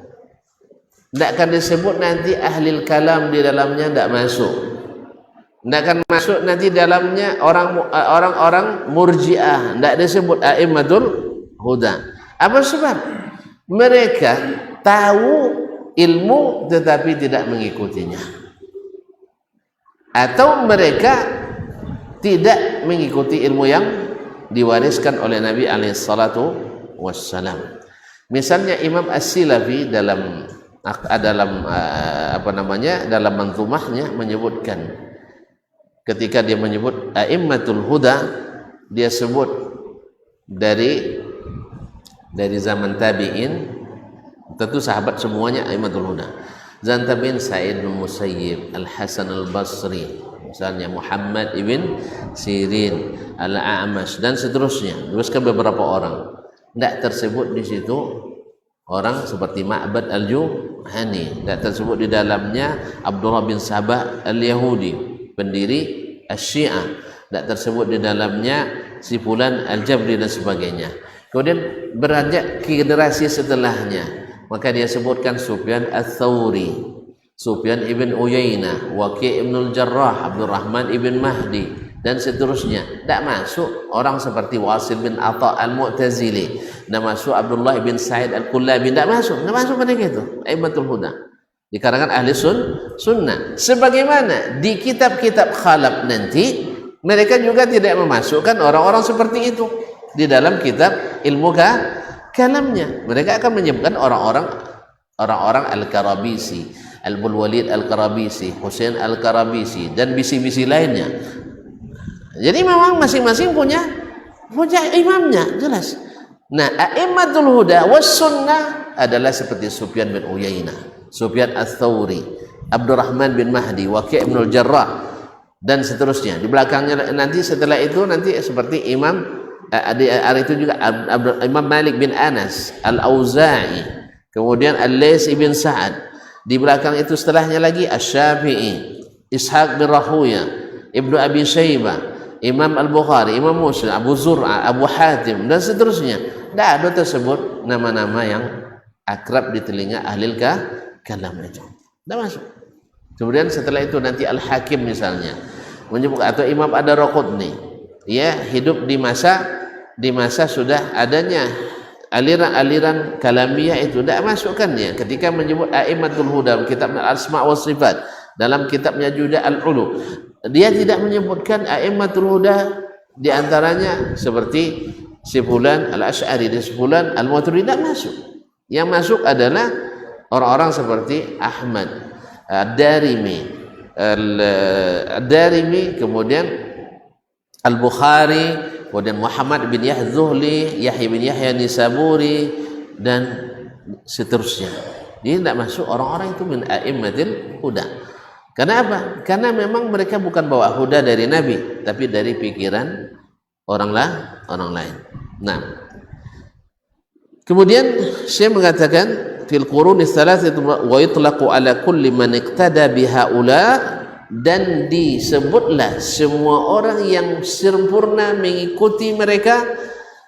Tidak akan disebut nanti ahli kalam di dalamnya, tidak masuk. Tidak akan masuk nanti dalamnya orang-orang murji'ah, tidak disebut a'immatul huda. Apa sebab? Mereka tahu ilmu tetapi tidak mengikutinya, atau mereka tidak mengikuti ilmu yang diwariskan oleh Nabi alaihi salatu wassalam. Misalnya Imam As-Silafi dalam dalam manzumahnya menyebutkan, ketika dia menyebut a'immatul huda, dia sebut dari zaman tabi'in, tentu sahabat semuanya a'immatul huda. Zanta bin Sa'id bin Musayyib, Al-Hasan Al-Basri, misalnya Muhammad ibn Sirin, Al-A'mash, dan seterusnya. Teruskan beberapa orang. Tidak tersebut di situ orang seperti Ma'bad Al-Juhani. Tidak tersebut di dalamnya Abdullah bin Sabah Al-Yahudi, pendiri Asy-Syiah. Tidak tersebut di dalamnya si Fulan Al-Jabri dan sebagainya. Kemudian beranjak ke generasi setelahnya, maka dia sebutkan Sufyan Ats-Tsauri, Sufyan ibn Uyainah, Waqi' ibn al-Jarrah, Abdurrahman ibn Mahdi, dan seterusnya. Tidak masuk orang seperti Wasil bin Atha Al-Mu'tazili, tidak masuk Abdullah bin Sa'id Al-Kullabi, tidak masuk mereka itu A'immatul Huda di kalangan ahli sunnah. Sebagaimana di kitab-kitab khalaf nanti mereka juga tidak memasukkan orang-orang seperti itu di dalam kitab ilmu kalamnya. Mereka akan menyebutkan orang-orang Al-Karabisi, Al-Bul Walid Al-Karabisi, Husain Al-Karabisi, dan bisi-bisi lainnya. Jadi memang masing-masing punya imamnya, jelas. Nah, a'immatul huda was sunnah adalah seperti Sufyan bin Uyainah, Sufyan Ats-Tsauri, Abdurrahman bin Mahdi, Waqi' ibn al-Jarrah, dan seterusnya. Di belakangnya nanti setelah itu nanti seperti Imam itu juga Imam Malik bin Anas, Al-Auza'i, kemudian Al-Laits ibn Sa'ad. Di belakang itu setelahnya lagi Asy-Syafi'i, Ishaq bin Rahuya, Ibnu Abi Syaibah, Imam Al-Bukhari, Imam Muslim, Abu Zur'ah, Abu Hatim, dan seterusnya. Tidak ada tersebut nama-nama yang akrab di telinga ahli kalam itu. Tidak masuk. Kemudian setelah itu nanti Al-Hakim misalnya menyebut, atau Imam Ad-Daraqutni, ya, hidup di masa sudah adanya aliran-aliran kalamiyah itu. Tidak masukkannya ketika menyebut A'immatul Huda, kitab Al-Asma' wa Sifat, dalam kitabnya juga Al-Ulu, dia tidak menyebutkan A'immatul Huda di antaranya seperti si Fulan Al-Asy'ari dan si Fulan Al-Maturidi. Tidak masuk. Yang masuk adalah orang-orang seperti Ahmad Ad-Darimi, kemudian Al-Bukhari, kemudian Muhammad bin Yahya Zuhli, Yahya bin Yahya Nisaburi, dan seterusnya. Dia tidak masuk orang-orang itu min a'immatil huda. Karena apa? Karena memang mereka bukan bawa huda dari Nabi, tapi dari pikiran orang lain. Nah, kemudian saya mengatakan fil quruni tsalatsatu wa yutlaqu ala kulli man iqtada bihaula, dan disebutlah semua orang yang sempurna mengikuti mereka,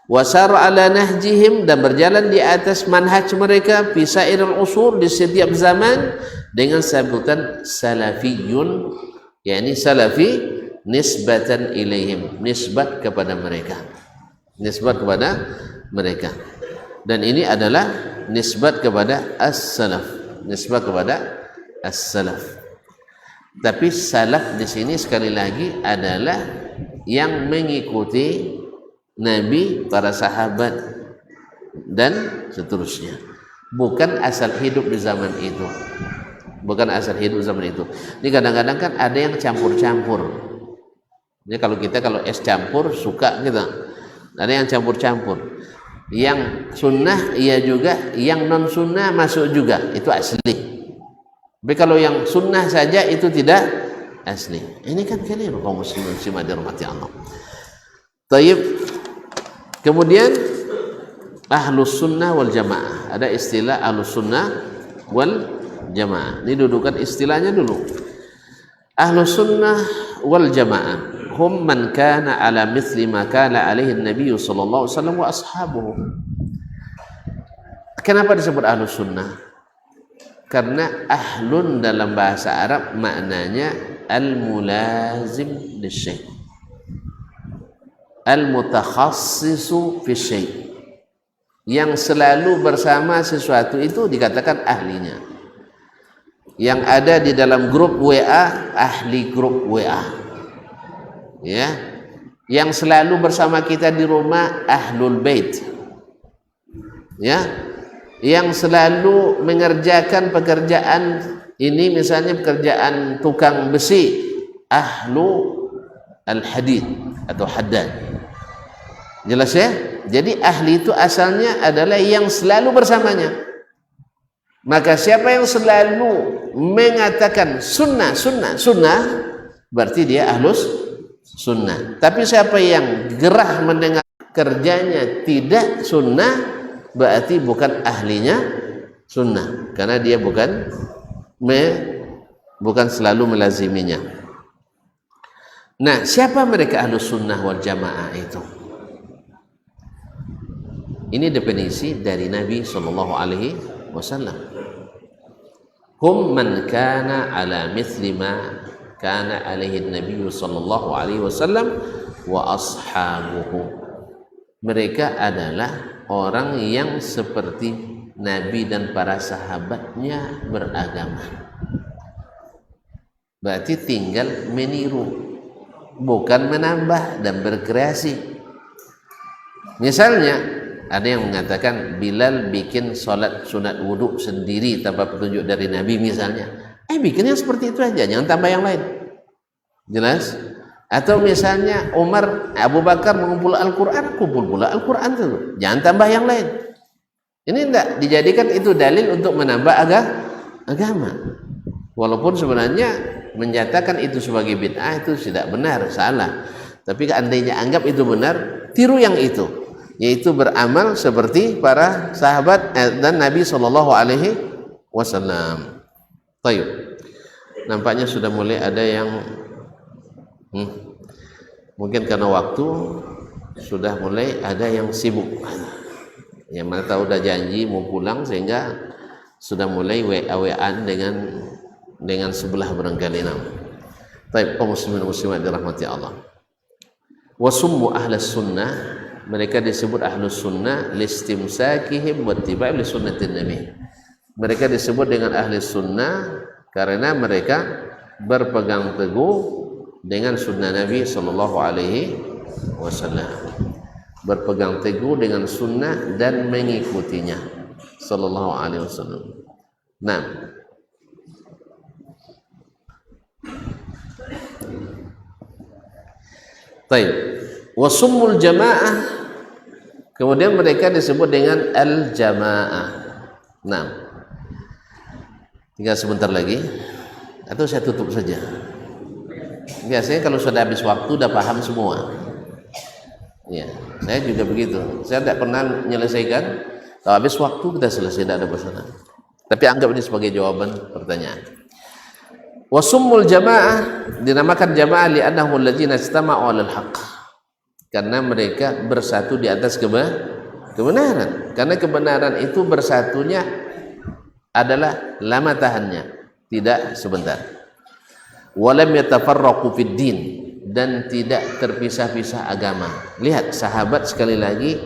wasar ala nahjihim, dan berjalan di atas manhaj mereka, fi sairil usul, di setiap zaman, dengan sebutan salafiyun, yakni salafi nisbatan ilaihim, nisbat kepada mereka, dan ini adalah nisbat kepada as-salaf, Tapi salaf di sini sekali lagi adalah yang mengikuti Nabi, para sahabat, dan seterusnya. Bukan asal hidup di zaman itu. Ini kadang-kadang kan ada yang campur-campur. Ini kalau es campur suka kita. Ada yang campur-campur. Yang sunnah iya juga, yang non sunnah masuk juga. Itu asli. Tapi kalau yang sunnah saja itu tidak asli. Ini kan keliru kaum muslimin dirahmati Allah. Taib. Kemudian ahlus sunnah wal jamaah. Ada istilah ahlus sunnah wal jamaah. Ini dudukan istilahnya dulu. Ahlus sunnah wal jamaah hum man kana ala mithli ma kana alaihi an-nabiy sallallahu alaihi wasallam wa ashabuhu. Kenapa disebut ahlus sunnah? Karena ahlun dalam bahasa Arab maknanya al-mulazim lisyai', al-mutakhassisu fi syai', yang selalu bersama sesuatu itu dikatakan ahlinya. Yang ada di dalam grup WA, ahli grup WA, ya. Yang selalu bersama kita di rumah, ahlul bait, ya. Yang selalu mengerjakan pekerjaan ini, misalnya pekerjaan tukang besi, ahlu al-hadid atau haddad. Jelas ya? Jadi ahli itu asalnya adalah yang selalu bersamanya. Maka siapa yang selalu mengatakan sunnah, berarti dia ahlus sunnah. Tapi siapa yang gerah mendengar kerjanya tidak sunnah, berarti bukan ahlinya sunnah, karena dia bukan selalu melaziminya. Nah, siapa mereka ahlus sunnah wal jamaah itu? Ini definisi dari Nabi Sallallahu Alaihi Wasallam. Hum man kana ala mithli ma kana alaihi Nabi Sallallahu Alaihi Wasallam wa ashabuhu. Mereka adalah orang yang seperti Nabi dan para sahabatnya beragama. Berarti tinggal meniru, bukan menambah dan berkreasi. Misalnya ada yang mengatakan Bilal bikin sholat sunat wudhu sendiri tanpa petunjuk dari Nabi misalnya. Bikinnya seperti itu aja, jangan tambah yang lain. Jelas? Atau misalnya Umar, Abu Bakar mengumpul Al-Quran, kumpul pula Al-Quran itu, jangan tambah yang lain. Ini tidak dijadikan itu dalil untuk menambah agama. Walaupun sebenarnya menyatakan itu sebagai bid'ah itu tidak benar, salah. Tapi andainya anggap itu benar, tiru yang itu, yaitu beramal seperti para sahabat dan Nabi Sallallahu Alaihi Wasallam. Tayyib. Nampaknya sudah mulai ada yang mungkin karena waktu sudah mulai ada yang sibuk. Yang mana tahu udah janji mau pulang sehingga sudah mulai WA-WA-an dengan sebelah barangkali nam. Tayyib, kaum muslimin muslimat dirahmati Allah. Wasummu ahlus sunnah, mereka disebut ahlus sunnah listimsakihim wattiba' li sunnatin nabi. Mereka disebut dengan ahli sunnah karena mereka berpegang teguh dengan sunnah Nabi Sallallahu Alaihi Wasallam, berpegang teguh dengan sunnah dan mengikutinya Sallallahu Alaihi Wasallam. Nah, baik. Wasumul jamaah, kemudian mereka disebut dengan al-jamaah. Nah, tinggal sebentar lagi atau saya tutup saja. Biasanya kalau sudah habis waktu udah paham semua. Ya, saya juga begitu. Saya tidak pernah menyelesaikan. Kalau habis waktu kita selesai, tidak ada masalah. Tapi anggap ini sebagai jawaban pertanyaan. Wasumul jamaah, dinamakan jamaah li'annahu alladzina istama'u 'alal haqq. Karena mereka bersatu di atas kebenaran. Karena kebenaran itu bersatunya adalah lama tahannya, tidak sebentar. Walam yatafarraqu fid din, dan tidak terpisah-pisah agama. Lihat, sahabat sekali lagi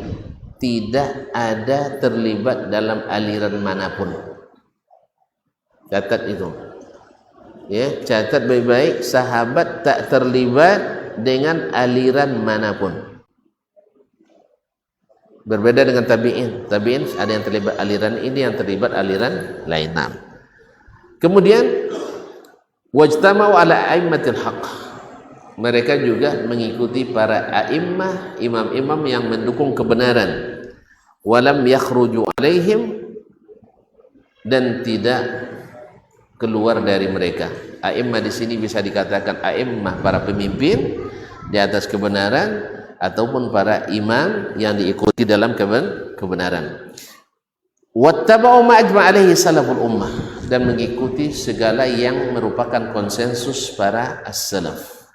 tidak ada terlibat dalam aliran manapun. Catat itu. Ya, catat baik-baik, sahabat tak terlibat dengan aliran manapun. Berbeda dengan tabi'in. Tabi'in ada yang terlibat aliran ini, yang terlibat aliran lain. Kemudian wajtama'u ala a'immatil haqq. Mereka juga mengikuti para a'immah, imam-imam yang mendukung kebenaran. Walam yakhruju alaihim, dan tidak keluar dari mereka. A'immah di sini bisa dikatakan a'immah para pemimpin di atas kebenaran, ataupun para imam yang diikuti dalam kebenaran. Wattaba'u ma ajma' alaihi salaful ummah, dan mengikuti segala yang merupakan konsensus para as-salaf.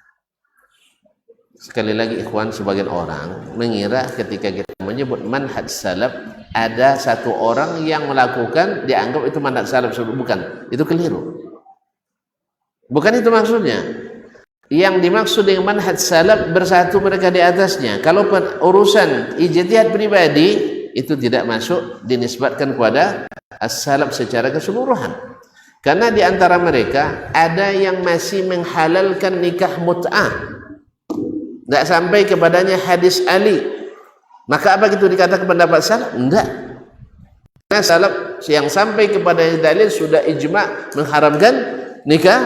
Sekali lagi ikhwan, sebagian orang mengira ketika kita menyebut manhaj salaf ada satu orang yang melakukan dianggap itu manhaj salaf. Bukan, itu keliru. Bukan itu maksudnya. Yang dimaksud dengan manhaj salaf bersatu mereka di atasnya. Kalau urusan ijtihad pribadi itu tidak masuk dinisbatkan kepada as-salaf secara keseluruhan. Karena di antara mereka ada yang masih menghalalkan nikah mut'ah. Tidak sampai kepadanya hadis Ali. Maka apa itu dikatakan pendapat salaf? Enggak. Karena salaf yang sampai kepada dalil sudah ijma' mengharamkan nikah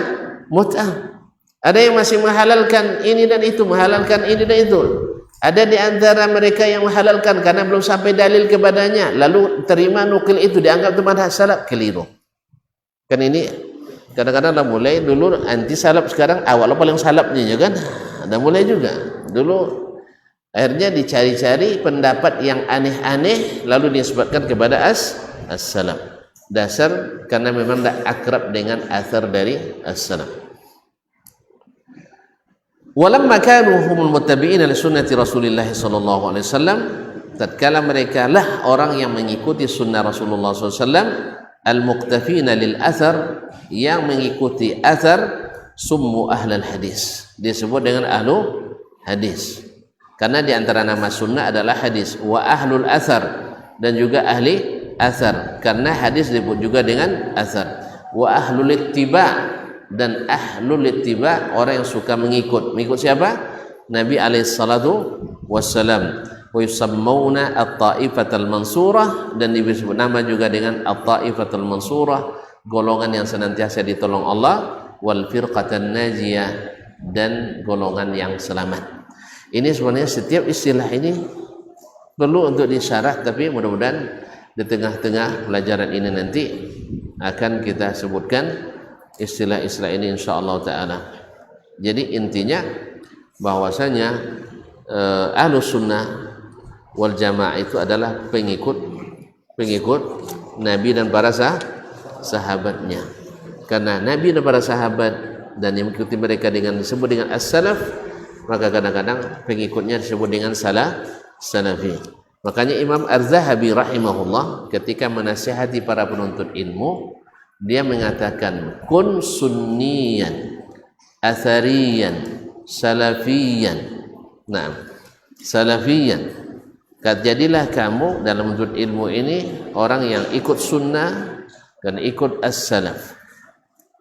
mut'ah. Ada yang masih menghalalkan ini dan itu, menghalalkan ini dan itu. Ada di antara mereka yang menghalalkan karena belum sampai dalil kepadanya, lalu terima nukil itu dianggap itu madhab salaf, keliru. Kan ini kadang-kadang dah mulai dulu anti salaf, sekarang awal paling salafnya ya kan, dah mulai juga. Dulu akhirnya dicari-cari pendapat yang aneh-aneh lalu disebutkan kepada as-salaf. Dasar karena memang tak akrab dengan athar dari as-salaf. Walamma kanu humul muttabi'ina li sunnati Rasulillah sallallahu alaihi wasallam, tatkala mereka lah orang yang mengikuti sunnah Rasulullah sallallahu alaihi wasallam, al-muqtafina lil athar, yang mengikuti athar, summu ahlal hadis, disebut dengan ahlu hadis. Karena di antara nama sunnah adalah hadis, wa ahlul athar, dan juga ahli athar, karena hadis disebut juga dengan athar. Wa ahlul ittiba, dan ahlul ittiba, orang yang suka mengikut. Mengikut siapa? Nabi alaihi salatu wassalam. Wa yusammuna at-ta'ifatal mansurah, dan disebut nama juga dengan at-ta'ifatal mansurah, golongan yang senantiasa ditolong Allah, wal firqatan najiyah, dan golongan yang selamat. Ini sebenarnya setiap istilah ini perlu untuk disyarah, tapi mudah-mudahan di tengah-tengah pelajaran ini nanti akan kita sebutkan istilah-istilah ini insyaallah ta'ala. Jadi intinya bahwasanya ahlus sunnah wal jamaah itu adalah pengikut Nabi dan para sahabatnya. Karena Nabi dan para sahabat dan yang mengikuti mereka dengan disebut dengan as-salaf, maka kadang-kadang pengikutnya disebut dengan salafi. Makanya Imam Az-Zahabi rahimahullah ketika menasihati para penuntut ilmu, dia mengatakan kun sunniyan athariyan salafiyan. Nah, salafiyan, jadilah kamu dalam menuntut ilmu ini orang yang ikut sunnah dan ikut as-salaf,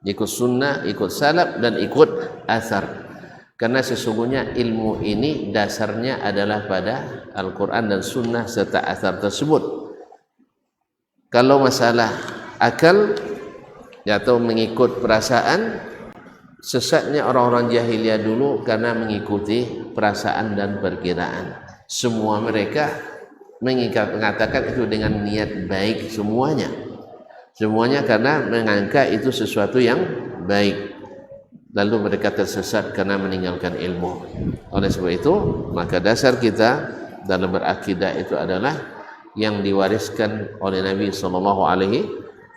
ikut sunnah, ikut salaf, dan ikut athar. Karena sesungguhnya ilmu ini dasarnya adalah pada Al-Quran dan sunnah serta athar tersebut. Kalau masalah akal atau mengikut perasaan, sesatnya orang-orang jahiliyah dulu karena mengikuti perasaan dan perkiraan. Semua mereka mengatakan itu dengan niat baik semuanya karena menganggap itu sesuatu yang baik, lalu mereka tersesat karena meninggalkan ilmu. Oleh sebab itu, maka dasar kita dalam berakidah itu adalah yang diwariskan oleh Nabi sallallahu alaihi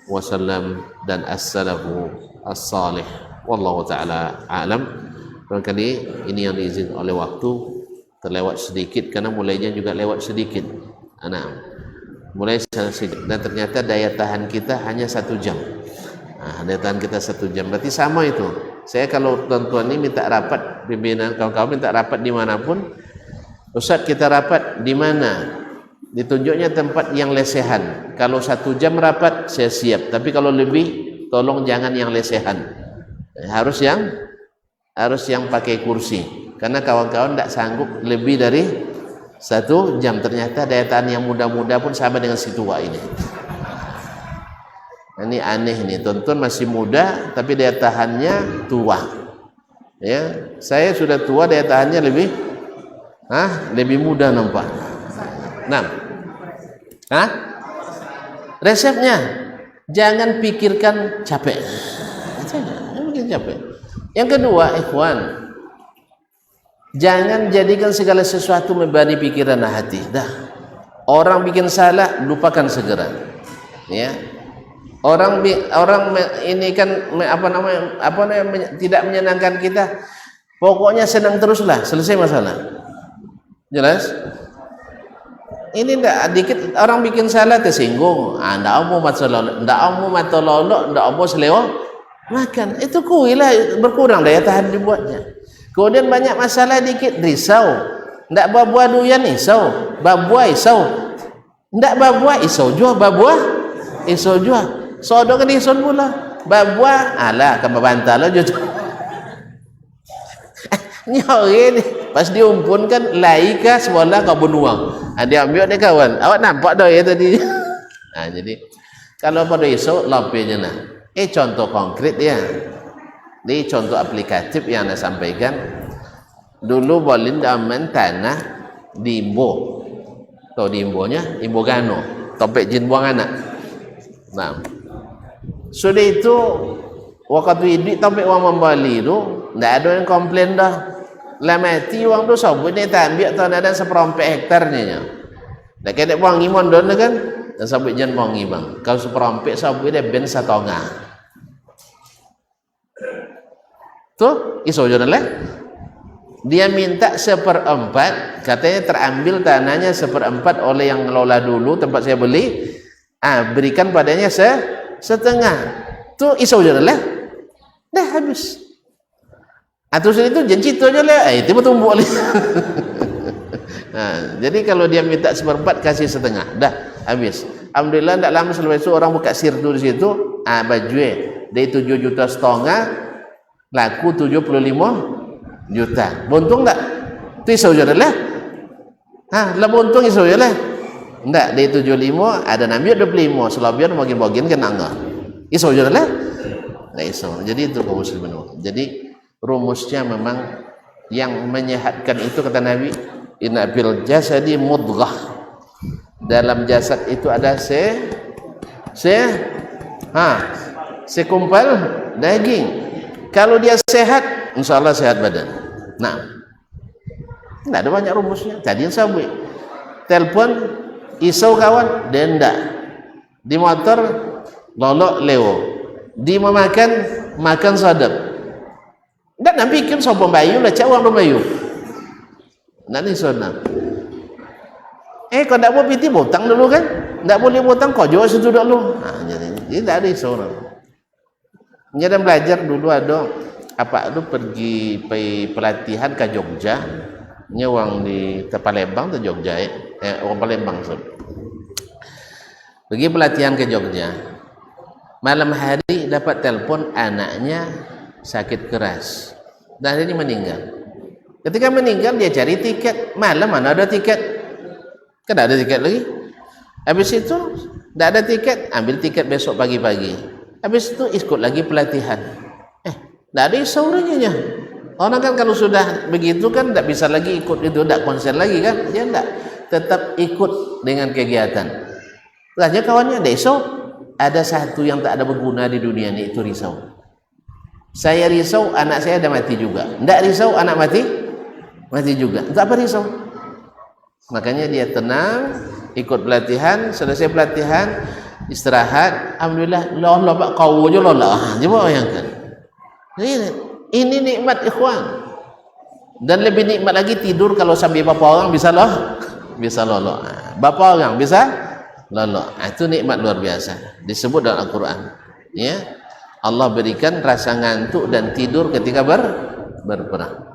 wasallam dan as-salafu as-salih. Wallahu taala alam. Barangkali ini yang diizinkan oleh waktu, terlewat sedikit karena mulainya juga lewat sedikit. Mulai sedikit, dan ternyata daya tahan kita hanya 1 jam. Daya tahan kita 1 jam, berarti sama itu. Saya kalau tuan-tuan ini minta rapat, pimpinan kawan-kawan minta rapat dimanapun, Ustaz kita rapat di mana? Ditunjuknya tempat yang lesehan. Kalau 1 jam rapat saya siap, tapi kalau lebih tolong jangan yang lesehan. Harus yang pakai kursi, karena kawan-kawan tidak sanggup lebih dari 1 jam. Ternyata daya tahan yang muda-muda pun sama dengan si tua ini. Ini aneh nih, tuan-tuan masih muda tapi daya tahannya tua. Ya, saya sudah tua, daya tahannya lebih muda nampak. Resepnya jangan pikirkan capek. Jangan bikin capek. Yang kedua, ikhwan, jangan jadikan segala sesuatu membebani pikiran dan hati. Orang bikin salah lupakan segera. Ya. Orang ini kan tidak menyenangkan kita, pokoknya senang teruslah, selesai masalah. Jelas? Ini ndak dikit orang bikin salah tersinggung. Ndak mau matololok, ndak mau selewah makan. Itu kuilah berkurang daya tahan dibuatnya. Kemudian banyak masalah dikit risau. Ndak babua duyan isau, babua isau. Ndak babua isau jua, babua isau jua. Sodok ni son pula. Babua alah kan membantah lah jujur. Nyori ni pas diumpun kan laika sebelah kau benuang. Dia ambil dia kawan. Awak nampak dah ya tadi. Jadi kalau pada esok lapenya lah. Contoh konkret ya. Ini contoh aplikatif yang anda sampaikan. Dulu boleh daman tanah Imbo. Tahu di imbonya? Imbo gano. Topek jin buang anak. Nah. Sudah itu waktu duit topek wang membali tu, ndak ada yang komplain dah. Lah mati wang tu sabut ni tak ambil tu ada seperempat hektarnya nya. Dak kena buang imon don kan? Dan sabut jan buang bang. Kalau seperempat sabut dia ben setengah. Tu iso je lah. Dia minta seperempat, katanya terambil tanahnya seperempat oleh yang ngelola dulu tempat saya beli, berikan padanya setengah. Tu iso je lah. Dah habis. Terus itu janji tu aja lah. Itu betul tumbuk lagi. Jadi kalau dia minta seperempat kasih setengah. Dah habis. Alhamdulillah tak lama selepas itu orang buka sirdu di situ, baju dari 7,5 juta laku 75 juta. Buntung tak? Itu iso je lah. Lah buntung iso je lah. Enggak, dari 75 ada nambil 25, selabian bagian-bagian kena enggak. Iso je lah. Enggak iso. Jadi itu kaum muslimin. Jadi rumusnya memang yang menyehatkan itu kata Nabi, inna bil jasadi mudghah. Dalam jasad itu ada sekumpal daging. Kalau dia sehat, insyaallah sehat badan. Nah, tidak ada banyak rumusnya. Tadi yang saya buat telepon isau kawan, dia enggak. Di motor lolok lewo. Di makan sadap. Enggak nak bikin sopo bayu lah, cak orang bayu. Nanti sonam. Kau tak boleh piti botang dulu kan? Tak boleh botang kau jauh situ dulu. Jadi tak ada seorang. Nyata belajar dulu ada apa tu pergi pelatihan ke Jogja, nyewang di Palembang ke Jogja orang Palembang so. Pergi pelatihan ke Jogja. Malam hari dapat telepon anaknya sakit keras. Dan ini meninggal. Ketika meninggal dia cari tiket. Malam mana ada tiket? Kan ada tiket lagi. Habis itu tidak ada tiket, ambil tiket besok pagi-pagi. Habis itu ikut lagi pelatihan. Tidak ada saurannya. Orang kan kalau sudah begitu kan tidak bisa lagi ikut itu, tidak konsen lagi kan? Dia tidak, tetap ikut dengan kegiatan. Tanya kawannya, besok ada satu yang tak ada berguna di dunia ini, itu risau. Saya risau anak saya ada mati juga. Tidak risau anak mati juga. Tak apa risau. Makanya dia tenang, ikut pelatihan, selesai pelatihan, istirahat, alhamdulillah, Allah pak kau aja lah. Coba bayangkan. Ini nikmat ikhwan. Dan lebih nikmat lagi tidur kalau sambil berapa orang bisa lolok. Berapa orang bisa lolok. Itu nikmat luar biasa. Disebut dalam Al-Qur'an. Ya. Allah berikan rasa ngantuk dan tidur ketika berperang.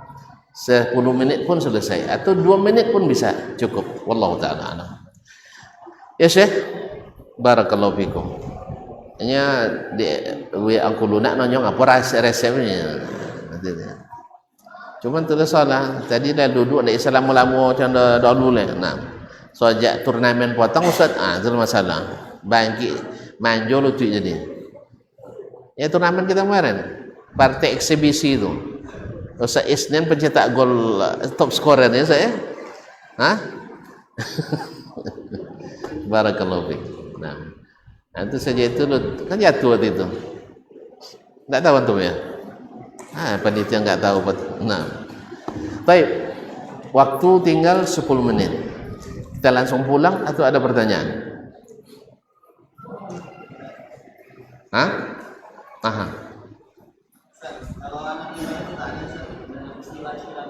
10 menit pun selesai atau 2 menit pun bisa cukup. Wallahu taala alam. Ya Syekh, barakallahu fikum. Hanya di aku lunak nonyong apa resepnya. Cuman tu salah. Tadi dah duduk nak Islam lama macam dulu lah. Nah. Sejak turnamen potong ustaz, itu masalah. Bangkit manjol tu jadi. Ya turnamen kita kemarin, partai eksibisi itu. Ustaz Isnin pencetak gol top scorer ya saya. Barakallahu fiik. Nah, itu saja itu kan jatuh waktu itu. Tak tahu antum ya? Panitia enggak tahu. Nah. Baik. Waktu tinggal 10 menit. Kita langsung pulang atau ada pertanyaan? Aha. Kalau anak itu tanya dengan istilah-istilah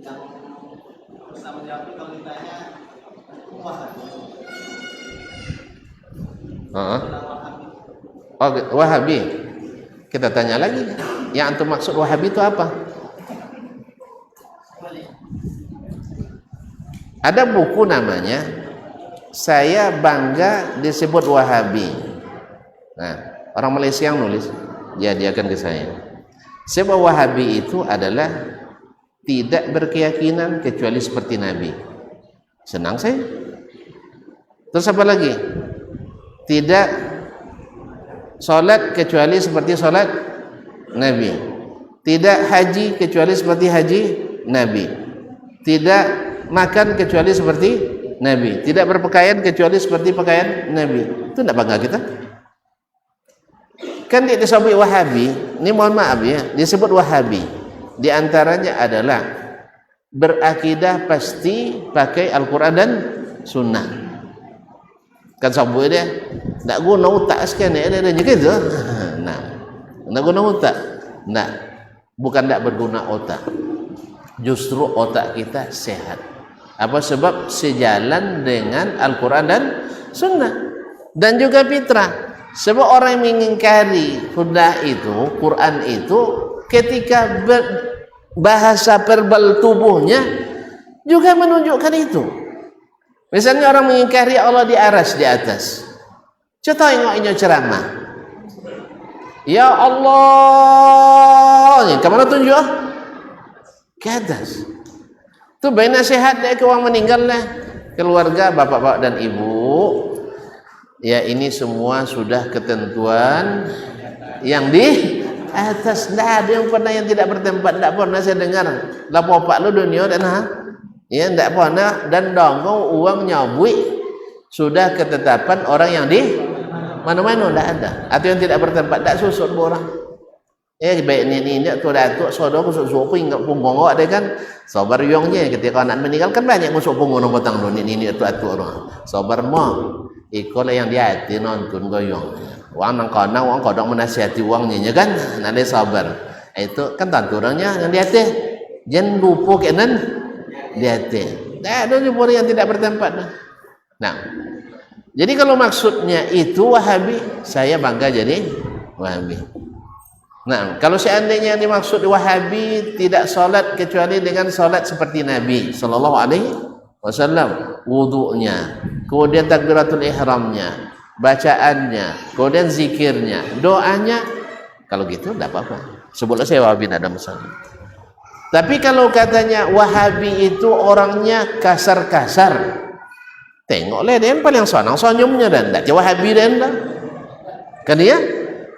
yang bersama jawab kalau ditanya Wahabi. Kita tanya lagi, yang antum maksud Wahabi itu apa? Ada buku namanya Saya Bangga Disebut Wahabi. Nah, orang Malaysia yang nulis, dia akan ke saya. Sebab Wahabi itu adalah tidak berkeyakinan kecuali seperti Nabi. Senang saya. Terus apa lagi? Tidak solat kecuali seperti solat Nabi. Tidak haji kecuali seperti haji Nabi. tidak makan kecuali seperti Nabi, tidak berpakaian kecuali seperti pakaian Nabi. Itu tidak bangga kita? Kan dia disebut Wahabi. Ini mohon maaf ya, disebut Wahabi. Di antaranya adalah berakidah pasti pakai Al-Quran dan Sunnah. Kan sebut dia, tak guna otak sekian dia gitu. Nah, tak guna otak. Nah, bukan tak berguna otak. Justru otak kita sehat. Apa sebab? Sejalan dengan Al-Quran dan Sunnah. Dan juga fitrah. Sebab orang yang mengingkari sunnah itu, Quran itu, ketika bahasa verbal tubuhnya juga menunjukkan itu. Misalnya orang mengingkari Allah di aras, di atas. Coba tengok ceramah. Ya Allah, kemana tunjuk? Ke atas. Itu baik nasihat dari orang meninggal lah. Keluarga, bapak-bapak dan ibu. Ya ini semua sudah ketentuan yang di atas. Tidak ada yang pernah yang tidak bertempat. Tidak pernah saya dengar lapor pak lu dunia dan ya tidak pernah. Dan dongeng uang nyabui sudah ketetapan orang yang di mana-mana tidak ada. Atau yang tidak bertempat tidak susut orang. Baik ini tu datuk saudara kusuk suku ingat punggung ada kan. Sabar yongnya ketika anak meninggal kan banyak musuk punggung nombor tang ini atu orang. Sabar mo. Ikolah yang di hati nonton goyong. Wang nang kana wang kodok menasihati uangnya kan, nanti sabar. Itu kan tentu orangnya yang di hati. Jangan lupa kenan di hati. Nah, ada orang yang tidak bertempat. Nah, jadi kalau maksudnya itu Wahabi, saya bangga jadi Wahabi. Nah, kalau seandainya yang dimaksud Wahabi tidak solat kecuali dengan solat seperti Nabi Sallallahu Alaihi Wasallam, wudunya, kemudian takbiratul ihramnya, bacaannya, kemudian zikirnya, doanya, kalau gitu tidak apa-apa. Sebutlah saya Wahabi tidak ada masalah. Tapi kalau katanya Wahabi itu orangnya kasar-kasar, tengoklah dia yang paling sonang senyumnya dan tidak Wahabi dan dah. Kan dia?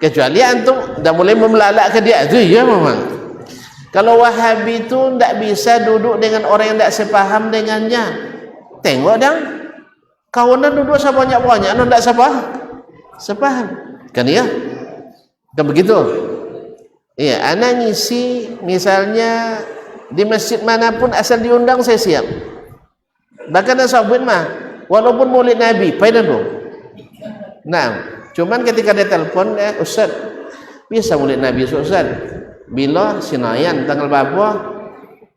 Kecuali antum dah mulai memelalak ke dia itu ya memang. Kalau Wahabi itu tidak bisa duduk dengan orang yang tidak sepaham dengannya. Tengok dong, kawanan duduk sebanyak-banyak, anda tidak sepaham. Kan ya? Kan begitu? Iya, anak ngisi misalnya di masjid manapun asal diundang saya siap. Bahkan ada sahabat mah, walaupun maulid Nabi, payah dong. Nah, cuman ketika dia telepon, Ustaz, bisa maulid Nabi Ustaz? Bila Senayan tanggal berapa?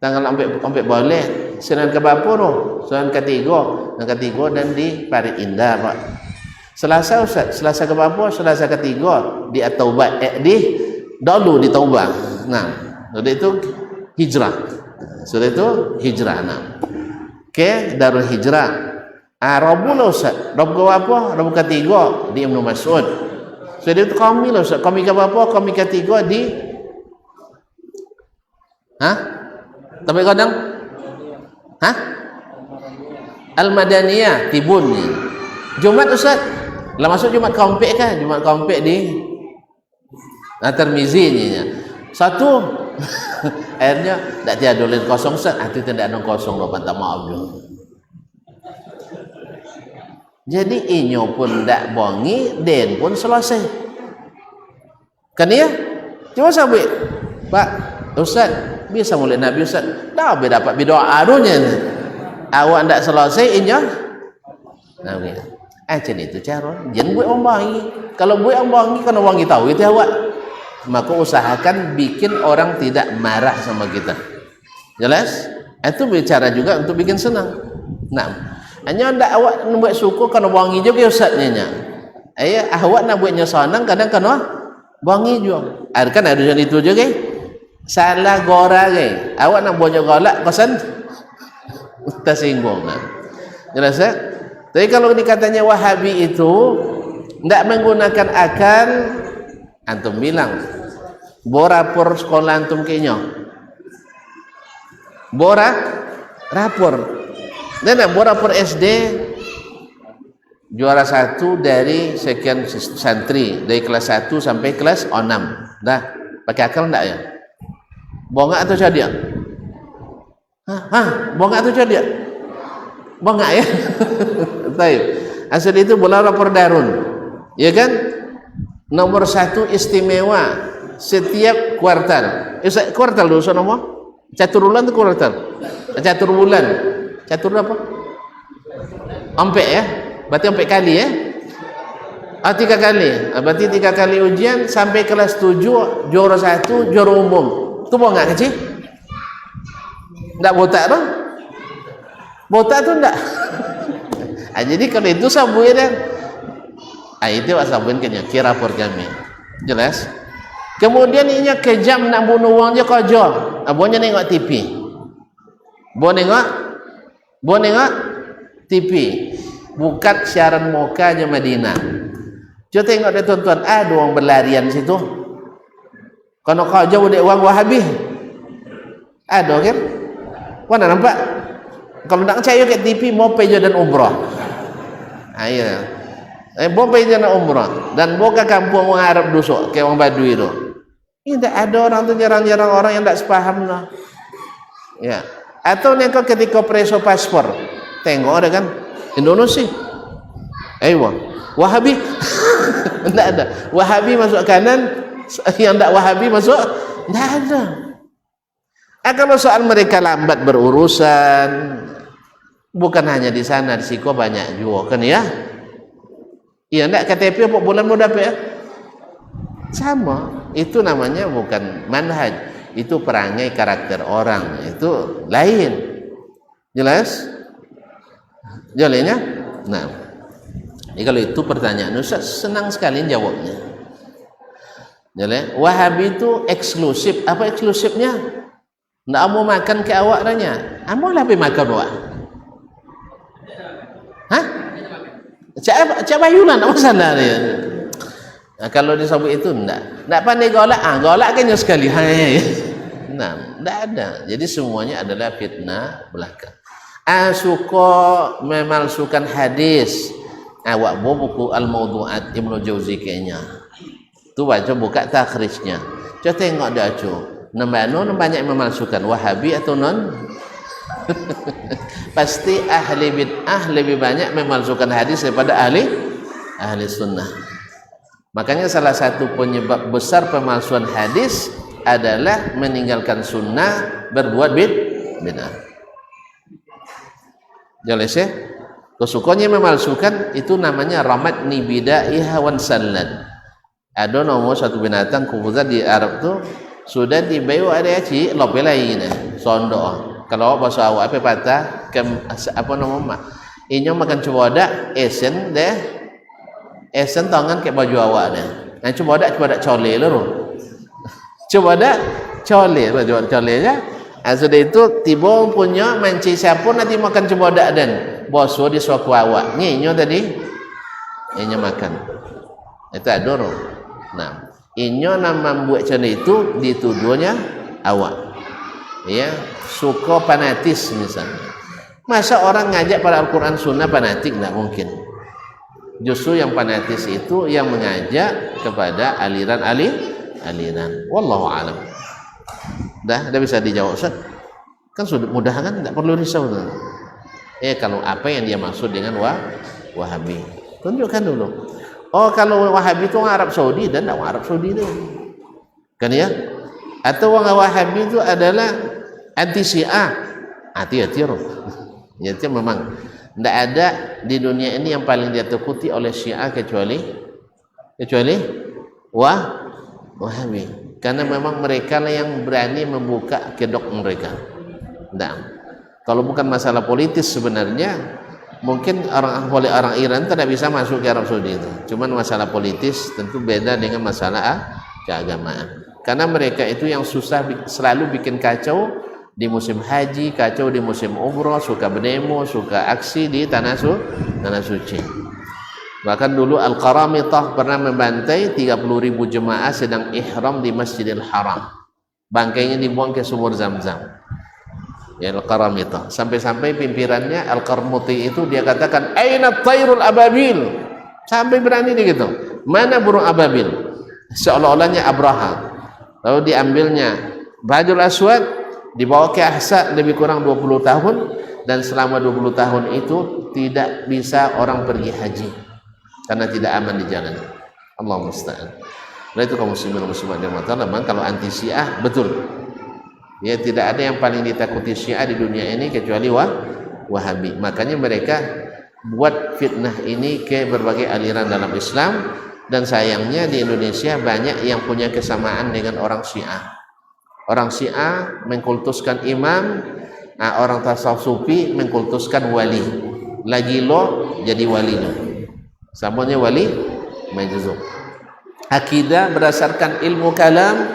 Tanggal sampai boleh. Senayan ke berapa tu? Senayan ketiga. Yang ketiga dan di Parit Indah, Pak. Selasa Ustaz, Selasa ke berapa? Selasa ketiga di At-Taubah, di dulu di Taubah. Nah, sudah itu hijrah. Sudah itu hijrah. Nah. Ke Darul Hijrah. Rabu lah Ustaz. Rabu ke berapa? Rabu ketiga di Ibnu Mas'ud. Sudah itu kami lah Ustaz. Kami ke berapa? Kami ketiga di tapi kadang Al-Madaniyah Tibun ni. Jumat Ustaz. Lah masuk Jumat Kompek kan? Jumat Kompek di Tirmizi ni. Satu akhirnya tak tiada dolin kosong Ustaz. Hati tidak ada kosong loh, minta maaf dulu. Jadi inyo pun tak bongi, den pun selesai. Kan ya? Cuma sabit. Pak Ustaz, bisa mulai Nabi Ustaz. Dah dapat berdoa adunya. Awak ndak selesai inyo. Nabi. Macam itu cara. Jangan buat orang bangi. Kalau buat orang bangi kan orang tahu itu awak. Maka usahakan bikin orang tidak marah sama kita. Jelas? Itu bicara juga untuk bikin senang. Nah, hanya ndak awak buat suku kan bangi juga Ustaznya. Awak nak buatnya senang kadang kan bangi juga. Kan ada yang itu juga. Salah gora ke awak nak buatnya galak pesan tersinggung. Jelas ya? Tapi kalau dikatanya Wahabi itu tidak menggunakan akal, antum bilang borapor sekolah antum kayaknya bora rapor dan borapor SD juara 1 dari sekian santri dari kelas 1 sampai kelas 6 dah pakai akal enggak ya? Bohong atau cadia? Bongak tu dia. Bongak ya. Baik. Asal itu bola rapor darun. Ya kan? Nomor 1 istimewa setiap kuartal. Kuartal dulu so nomor? Catur bulan tu kuartal. Catur bulan. Catur apa? Ompek ya? Berarti ompek kali ya? 3 kali. Berarti 3 kali ujian sampai kelas 7 juara 1 juara umum. Tu bongak kecil? Enggak botak tu? Botak tu enggak? Jadi kalau itu sabuin dan itu sabuin kira rapor kami. Jelas? Kemudian inya kejam nak bunuh uangnya kerja. Abonnya nengok TV. Bo nengok TV. Bukan siaran mokanya Madinah. Coba tengok dia tuan-tuan, ada orang berlarian situ. Kalau kerja udah uang Wahabi. Ada kan? Mana nampak? Kalau nak percaya ke TV mau pergi dan umrah. Ayo. Mau pergi dan umrah dan buka kampung orang Arab dusuk ke orang Badui itu. Tidak ada orang tu jarang-jarang orang yang tak sepaham lah. Ya. Atau nengok ketika preso paspor, tengok ada kan Indonesia. Ayo. Wahabi. Tidak ada. Wahabi masuk kanan, yang tak Wahabi masuk tidak ada. Kalau soal mereka lambat berurusan, bukan hanya di sana, di Siko banyak juga kan ya. Iya enggak KTP apa bulan mau dapat ya? Sama. Itu namanya bukan manhaj, itu perangai karakter orang, itu lain. Jelas? Jalannya? Nah. Jadi kalau itu pertanyaan Ustaz senang sekali jawabnya. Jadi Wahabi itu eksklusif. Apa eksklusifnya? Ndak mau makan ke awak ranya. Amo lebih makan awak. Hah? Cak bayulan apa masalah dia? Nah, kalau disebut itu ndak pandai golak. Golak kan sekali. Nah, ndak ada. Jadi semuanya adalah fitnah belaka. Suka memalsukan hadis. Awak buku Al-Mawdu'at Ibnu Jauzi kayaknya. Tu baca buka takhrijnya. Coba tengok dia Nambano banyak memalsukan Wahabi atau non? Pasti ahli bid'ah lebih banyak memalsukan hadis daripada ahli sunnah. Makanya salah satu penyebab besar pemalsuan hadis adalah meninggalkan sunnah, berbuat bid'ah. Jelas ya? Kesukuannya memalsukan itu namanya ramadni bidaiha wan sallad. Ada nomor satu binatang kuburan di Arab tu sudah dibayu ada ci lope lain sondo. Kalau bahasa awak apa patah apa nama inyo makan coboda esen deh esen tangan ke baju awak deh. Nah coboda cole lho. Coboda cole baju cole ya. Sudah itu tiba punya manci siapa nanti makan coboda dan boso di suku awak. Inyo tadi inyo makan. Itu adoro. Nah, inyo nama buat macam itu dituduhnya awak. Ya, suka fanatis misalnya. Masa orang ngajak pada Al-Quran Sunnah fanatik? Tidak mungkin. Justru yang fanatis itu yang mengajak kepada aliran. Wallahu a'lam. Dah bisa dijawab Ustaz. Kan sudah mudah kan, tidak perlu risau. Kalau apa yang dia maksud dengan Wahabi, tunjukkan dulu. Oh, kalau Wahabi itu orang Arab Saudi dan tidak orang Arab Saudi itu, kan ya? Atau orang Wahabi itu adalah anti Syiah, hati-hati loh. Jadi memang tidak ada di dunia ini yang paling dia takuti oleh Syiah kecuali Wahabi. Karena memang mereka lah yang berani membuka kedok mereka. Nah, kalau bukan masalah politis sebenarnya mungkin orang Iran tidak bisa masuk ke Arab Saudi itu. Cuman masalah politis tentu beda dengan masalah keagamaan. Karena mereka itu yang susah selalu bikin kacau di musim haji, kacau di musim umrah, suka berdemo, suka aksi di tanah suci. Bahkan dulu Al-Qaramitah pernah membantai 30.000 jemaah sedang ihram di Masjidil Haram. Bangkainya dibuang ke sumur Zam-Zam. Ya Al-Qaramitah. Sampai-sampai pimpirannya Al-Qarmuti itu dia katakan, "Aina tairul ababil?" Sampai berani dia gitu. Mana burung ababil? Seolah-olahnya Abraha. Lalu diambilnya Bajul Aswad, Di bawah ke Ahsa lebih kurang 20 tahun, dan selama 20 tahun itu tidak bisa orang pergi haji karena tidak aman di jalan. Allah musta'an. Nah itu kaum muslimin muslimat yang mata memang kalau anti Syiah betul. Ya tidak ada yang paling ditakuti Syiah di dunia ini kecuali Wahabi. Makanya mereka buat fitnah ini ke berbagai aliran dalam Islam, dan sayangnya di Indonesia banyak yang punya kesamaan dengan orang Syiah. Orang Syiah mengkultuskan imam, orang tasawuf sufi mengkultuskan wali. Lagi lo jadi wali lo. Samanya wali majzub. Akidah berdasarkan ilmu kalam,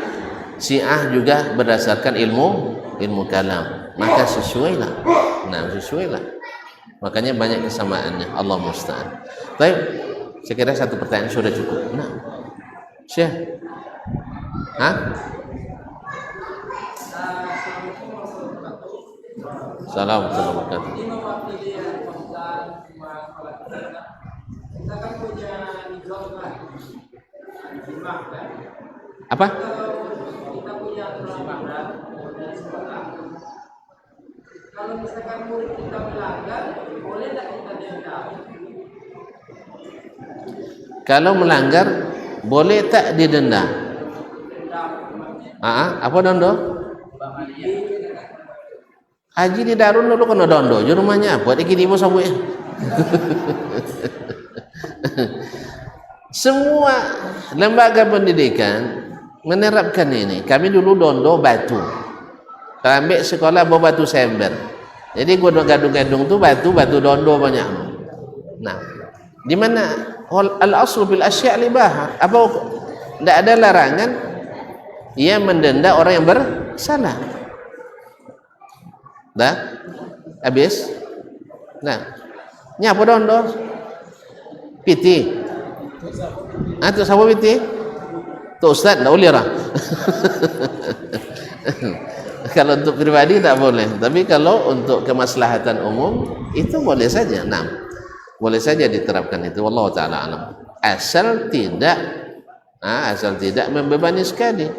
Syiah juga berdasarkan ilmu kalam. Maka sesuailah. Nah, sesuailah. Makanya banyak kesamaannya. Allah musta'an. Baik, saya kira satu pertanyaan sudah cukup. Nah, Syekh. Hah? Assalamualaikum warahmatullahi wabarakatuh. Apa? Kalau misalkan murid kita melanggar, boleh tak kita denda? Kalau melanggar, boleh tak didenda? Apa dondo? Haji di Darun dulu kena dondo. Di rumahnya buat ikut ibu sabu ya. Semua lembaga pendidikan menerapkan ini. Kami dulu dondo batu. Ambil sekolah bawa batu sember. Jadi gua gadung-gadung tuh batu dondo banyak. Nah, di mana al-aslu bil asya' libah? Apa tidak ada larangan ia mendenda orang yang bersalah. Dah? Habis? Nah, ini apa dondo? Piti. Tu siapa piti? Tu ustaz, tak boleh lah. Kalau untuk pribadi tak boleh, tapi kalau untuk kemaslahatan umum itu boleh saja. Nah, boleh saja diterapkan itu. Wallahu taala alam. Asal tidak membebani sekali.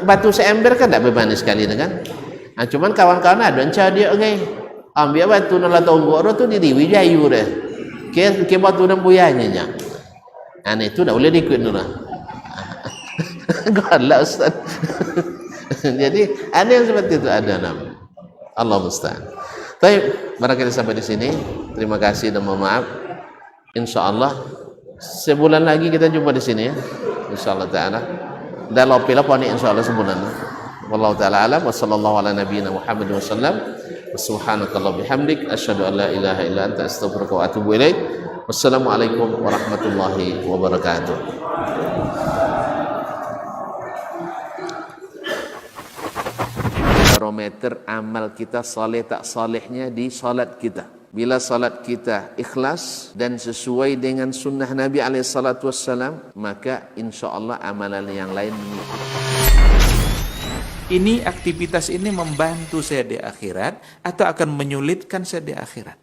Batu seember kan tak bebani sekali kan? Nah, cuman kawan-kawan ada yang cari dia ambil batu nala tonggok tu di Wijayu deh. Ke batu dan buyanya nya. Itu tak boleh diikut dulu. Galak ustaz. Jadi ada yang seperti itu ada nama. Allah musta'an. Baik, barangkali sampai di sini. Terima kasih dan mohon maaf. Insyaallah sebulan lagi kita jumpa di sini ya. Insyaallah taala. Dalam pilaponi insyaallah sebulan. Wallahu taala alam wa sallallahu ala nabiyyina Muhammad wa sallam. Subhanakallah bihamdik asyhadu an la ilaha illa anta astaghfiruka wa atubu ilaik. Wassalamualaikum warahmatullahi wabarakatuh. Barometer amal kita saleh tak salehnya di salat kita. Bila salat kita ikhlas dan sesuai dengan sunnah Nabi SAW, maka insya Allah amalan yang lain mengikuti. Ini aktivitas ini membantu saya di akhirat atau akan menyulitkan saya di akhirat.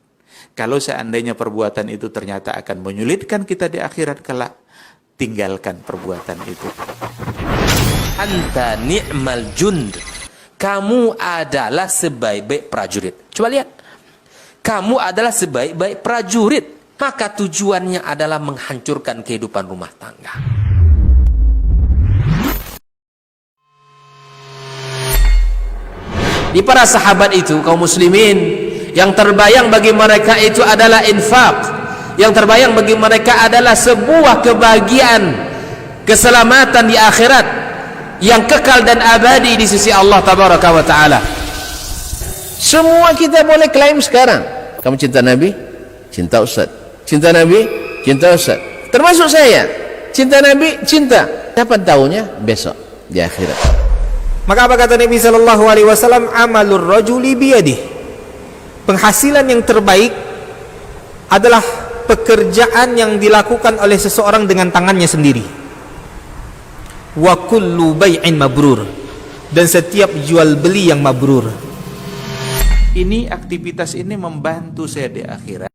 Kalau seandainya perbuatan itu ternyata akan menyulitkan kita di akhirat kelak, tinggalkan perbuatan itu. Anta ni'mal jund. Kamu adalah sebaik-baik prajurit. Coba lihat. Kamu adalah sebaik-baik prajurit. Maka tujuannya adalah menghancurkan kehidupan rumah tangga. Di para sahabat itu, kaum muslimin, yang terbayang bagi mereka itu adalah infak. Yang terbayang bagi mereka adalah sebuah kebahagiaan, keselamatan di akhirat yang kekal dan abadi di sisi Allah tabaraka wa taala. Semua kita boleh klaim sekarang. Kamu cinta Nabi? Cinta Ustaz. Cinta Nabi? Cinta Ustaz. Termasuk saya. Cinta Nabi? Cinta. Dapat tahunya besok di akhirat. Maka apa kata Nabi sallallahu alaihi wasallam? Amalur rajuli biyadihi. Penghasilan yang terbaik adalah pekerjaan yang dilakukan oleh seseorang dengan tangannya sendiri. Wa kullu bai'in mabrur. Dan setiap jual beli yang mabrur. Ini aktivitas ini membantu saya di akhirat.